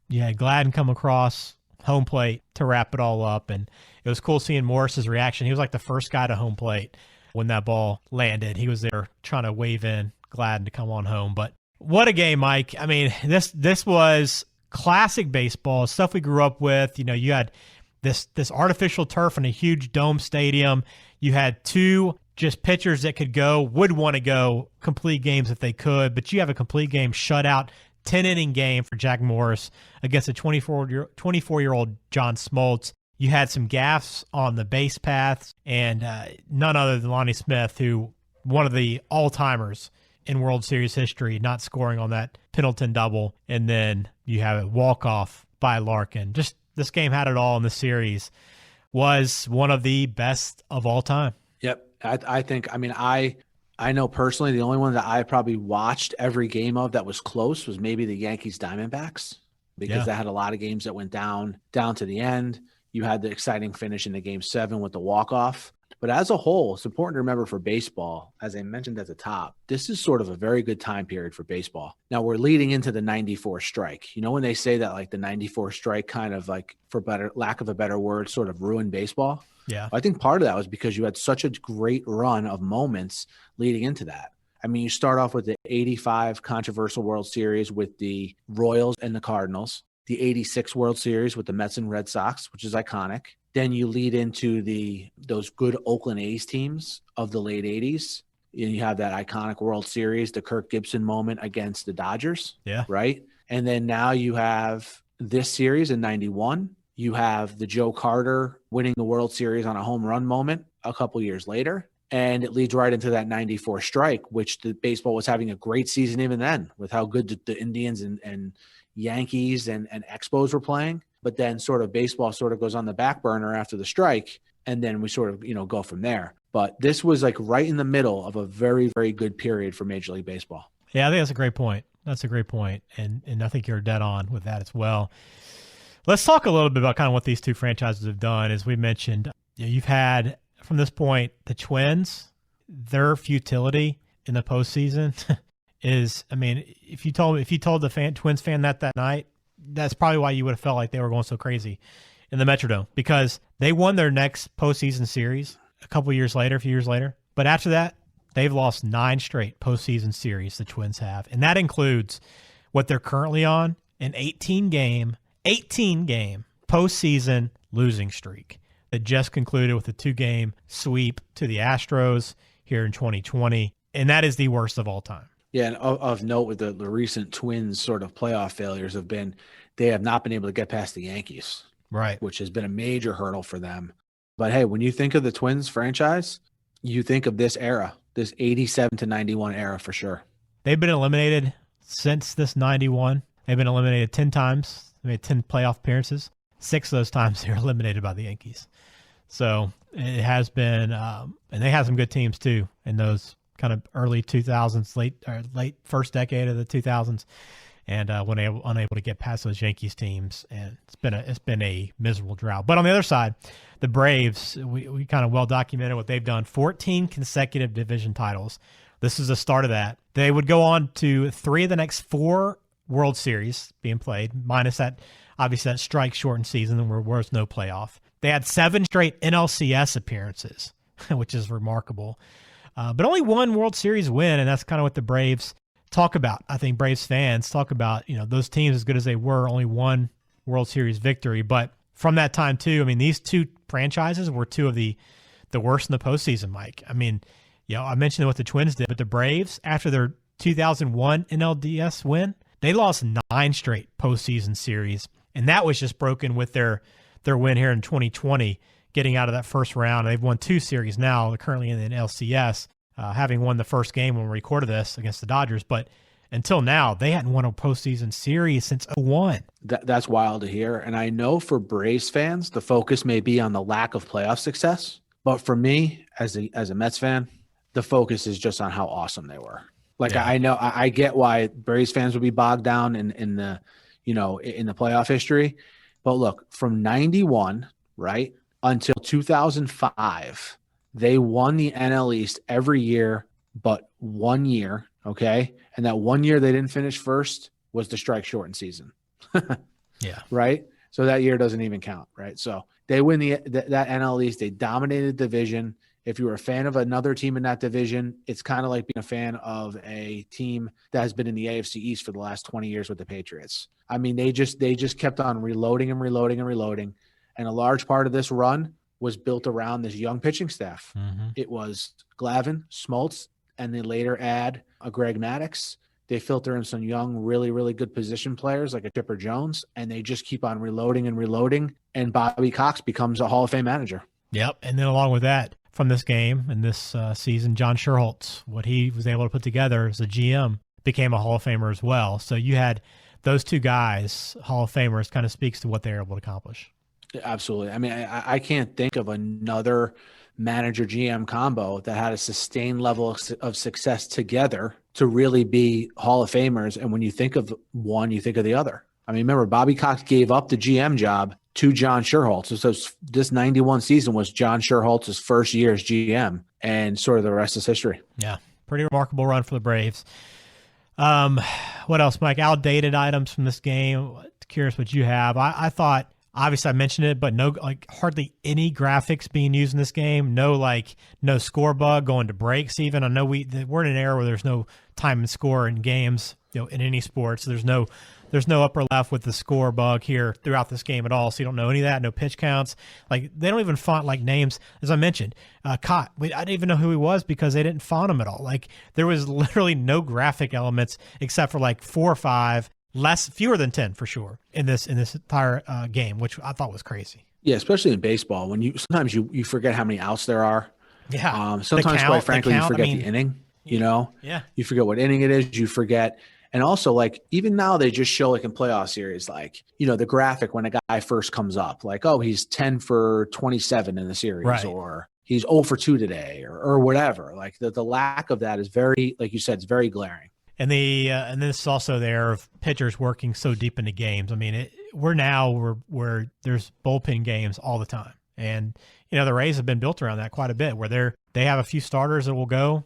You had Gladden come across home plate to wrap it all up, and it was cool seeing Morris's reaction. He was like the first guy to home plate when that ball landed. He was there trying to wave in Gladden to come on home. But what a game, Mike. I mean, this was classic baseball, stuff we grew up with. You had this artificial turf in a huge dome stadium. You had two just pitchers that would want to go complete games if they could, but you have a complete game shutout, 10-inning game for Jack Morris against a 24-year-old John Smoltz. You had some gaffes on the base paths, and none other than Lonnie Smith, who one of the all-timers in World Series history, not scoring on that Pendleton double, and then you have a walk-off by Larkin. Just this game had it all in the series. Was one of the best of all time. Yep. I think, I know personally the only one that I probably watched every game of that was close was maybe the Yankees Diamondbacks, because that had a lot of games that went down to the end. You had the exciting finish in the Game 7 with the walk-off. But as a whole, it's important to remember for baseball, as I mentioned at the top, this is sort of a very good time period for baseball. Now we're leading into the 94 strike. You know, when they say that like the 94 strike kind of like, for lack of a better word, sort of ruined baseball. Yeah. I think part of that was because you had such a great run of moments leading into that. I mean, you start off with the 85 controversial World Series with the Royals and the Cardinals, the 86 World Series with the Mets and Red Sox, which is iconic. Then you lead into those good Oakland A's teams of the late 80s. And you have that iconic World Series, the Kirk Gibson moment against the Dodgers. Yeah. Right. And then now you have this series in 91. You have the Joe Carter winning the World Series on a home run moment a couple years later. And it leads right into that 94 strike, which the baseball was having a great season even then with how good the Indians and Yankees and Expos were playing. But then sort of baseball sort of goes on the back burner after the strike. And then we sort of, go from there. But this was like right in the middle of a very, very good period for Major League Baseball. Yeah, I think that's a great point. That's a great point. And I think you're dead on with that as well. Let's talk a little bit about kind of what these two franchises have done. As we mentioned, you've had, from this point, the Twins, their futility in the postseason is, I mean, if you told the Twins fan that night, that's probably why you would have felt like they were going so crazy in the Metrodome, because they won their next postseason series a few years later. But after that, they've lost 9 straight postseason series, the Twins have. And that includes what they're currently on, an 18-game postseason losing streak that just concluded with a 2-game sweep to the Astros here in 2020. And that is the worst of all time. Yeah, and of note with the recent Twins sort of playoff failures have been they have not been able to get past the Yankees, right? Which has been a major hurdle for them. But hey, when you think of the Twins franchise, you think of this era, this 87 to 91 era for sure. They've been eliminated since this 91. They've been eliminated 10 times. They made 10 playoff appearances. 6 of those times they were eliminated by the Yankees. So it has been, and they had some good teams too in those kind of early 2000s, late first decade of the 2000s, and when they were unable to get past those Yankees teams, and it's been a miserable drought. But on the other side, the Braves, we kind of well documented what they've done: 14 consecutive division titles. This is the start of that. They would go on to 3 of the next 4 World Series being played, minus that obviously that strike shortened season where there was no playoff. They had 7 straight NLCS appearances, which is remarkable. But only 1 World Series win, and that's kind of what the Braves talk about. I think Braves fans talk about, those teams, as good as they were, only 1 World Series victory. But from that time, too, I mean, these 2 franchises were 2 of the worst in the postseason, Mike. I mean, I mentioned what the Twins did, but the Braves, after their 2001 NLDS win, they lost 9 straight postseason series, and that was just broken with their win here in 2020. Getting out of that first round. They've won 2 series now. They're currently in the LCS, having won the first game when we recorded this against the Dodgers. But until now, they hadn't won a postseason series since 2001. That's wild to hear. And I know for Braves fans, the focus may be on the lack of playoff success. But for me, as a Mets fan, the focus is just on how awesome they were. I know I get why Braves fans would be bogged down in the playoff history. But look, from 91, right, until 2005, they won the NL East every year but 1 year, okay? And that 1 year they didn't finish first was the strike-shortened season. Yeah. Right? So that year doesn't even count, right? So they win that NL East. They dominated the division. If you were a fan of another team in that division, it's kind of like being a fan of a team that has been in the AFC East for the last 20 years with the Patriots. I mean, they just kept on reloading and reloading and reloading. And a large part of this run was built around this young pitching staff. Mm-hmm. It was Glavine, Smoltz, and they later add a Greg Maddux. They filter in some young, really, really good position players like a Chipper Jones, and they just keep on reloading and reloading, and Bobby Cox becomes a Hall of Fame manager. Yep, and then along with that, from this game and this season, John Sherholtz, what he was able to put together as a GM, became a Hall of Famer as well. So you had those 2 guys, Hall of Famers, kind of speaks to what they were able to accomplish. Absolutely. I mean, I can't think of another manager-GM combo that had a sustained level of success together to really be Hall of Famers. And when you think of one, you think of the other. I mean, remember, Bobby Cox gave up the GM job to John Sherholtz. So this 91 season was John Sherholtz's first year as GM, and sort of the rest is history. Yeah, pretty remarkable run for the Braves. What else, Mike? Outdated items from this game. Curious what you have. I thought, obviously I mentioned it, but no, like hardly any graphics being used in this game. No score bug going to breaks even. I know we're in an era where there's no time and score in games, in any sport. So there's no upper left with the score bug here throughout this game at all. So you don't know any of that. No pitch counts. Like they don't even font like names. As I mentioned, Katt, I didn't even know who he was because they didn't font him at all. Like there was literally no graphic elements except for like 4 or 5. Fewer than 10 for sure in this entire game, which I thought was crazy. Yeah, especially in baseball, when sometimes you forget how many outs there are. Yeah. Sometimes, quite frankly, you forget the inning. Yeah. You forget what inning it is. You forget, and also like even now they just show like in playoff series, like the graphic when a guy first comes up, like he's 10 for 27 in the series, right, or he's 0 for 2 today, or whatever. Like the lack of that is very, like you said, it's very glaring. And and this is also the era of pitchers working so deep into games. I mean, we're now where there's bullpen games all the time, and the Rays have been built around that quite a bit, where they have a few starters that will go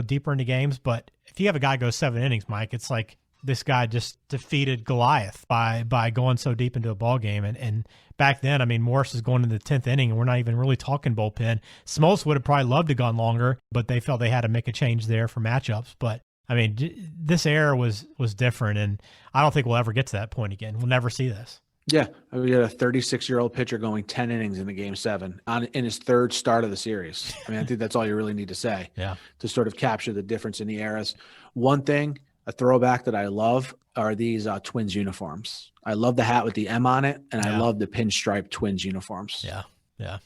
deeper into games. But if you have a guy go 7 innings, Mike, it's like this guy just defeated Goliath by going so deep into a ball game. And back then, I mean, Morris is going into the 10th inning, and we're not even really talking bullpen. Smoltz would have probably loved to have gone longer, but they felt they had to make a change there for matchups. But I mean, this era was different, and I don't think we'll ever get to that point again. We'll never see this. Yeah, we had a 36-year-old pitcher going 10 innings in the Game 7 in his 3rd start of the series. I mean, I think that's all you really need to say to sort of capture the difference in the eras. One thing, a throwback that I love are these Twins uniforms. I love the hat with the M on it, and I love the pinstripe Twins uniforms. Yeah.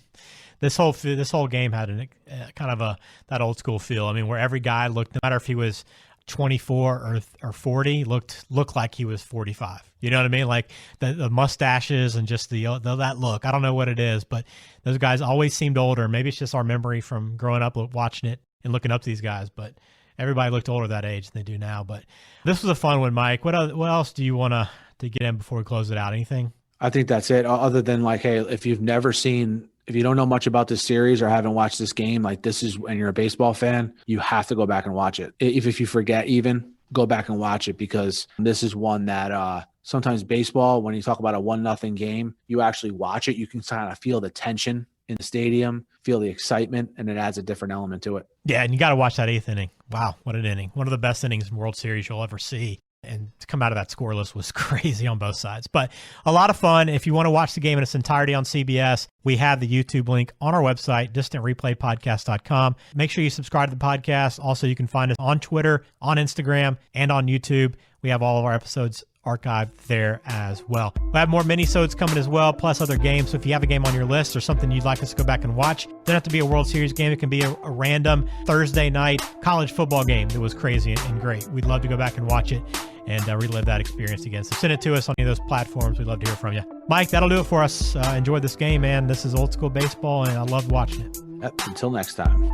This whole game had kind of that old school feel. I mean, where every guy looked, no matter if he was 24 or 40, looked like he was 45. You know what I mean? Like the mustaches and just that look. I don't know what it is, but those guys always seemed older. Maybe it's just our memory from growing up watching it and looking up to these guys. But everybody looked older that age than they do now. But this was a fun one, Mike. What else do you want to get in before we close it out? Anything? I think that's it. Other than like, hey, if you don't know much about this series or haven't watched this game, like and you're a baseball fan, you have to go back and watch it. If you forget, even go back and watch it, because this is one that sometimes baseball, when you talk about a 1-0 game, you actually watch it. You can kind of feel the tension in the stadium, feel the excitement, and it adds a different element to it. Yeah, and you got to watch that 8th inning. Wow, what an inning. One of the best innings in World Series you'll ever see. And to come out of that scoreless was crazy on both sides. But a lot of fun. If you want to watch the game in its entirety on CBS, we have the YouTube link on our website, distantreplaypodcast.com. Make sure you subscribe to the podcast. Also, you can find us on Twitter, on Instagram, and on YouTube. We have all of our episodes archived there as well. We'll have more mini-sodes coming as well, plus other games. So if you have a game on your list or something you'd like us to go back and watch, it doesn't have to be a World Series game. It can be a random Thursday night college football game that was crazy and great. We'd love to go back and watch it and relive that experience again. So send it to us on any of those platforms. We'd love to hear from you. Mike, that'll do it for us. Enjoyed this game, man. This is old school baseball, and I loved watching it. Until next time.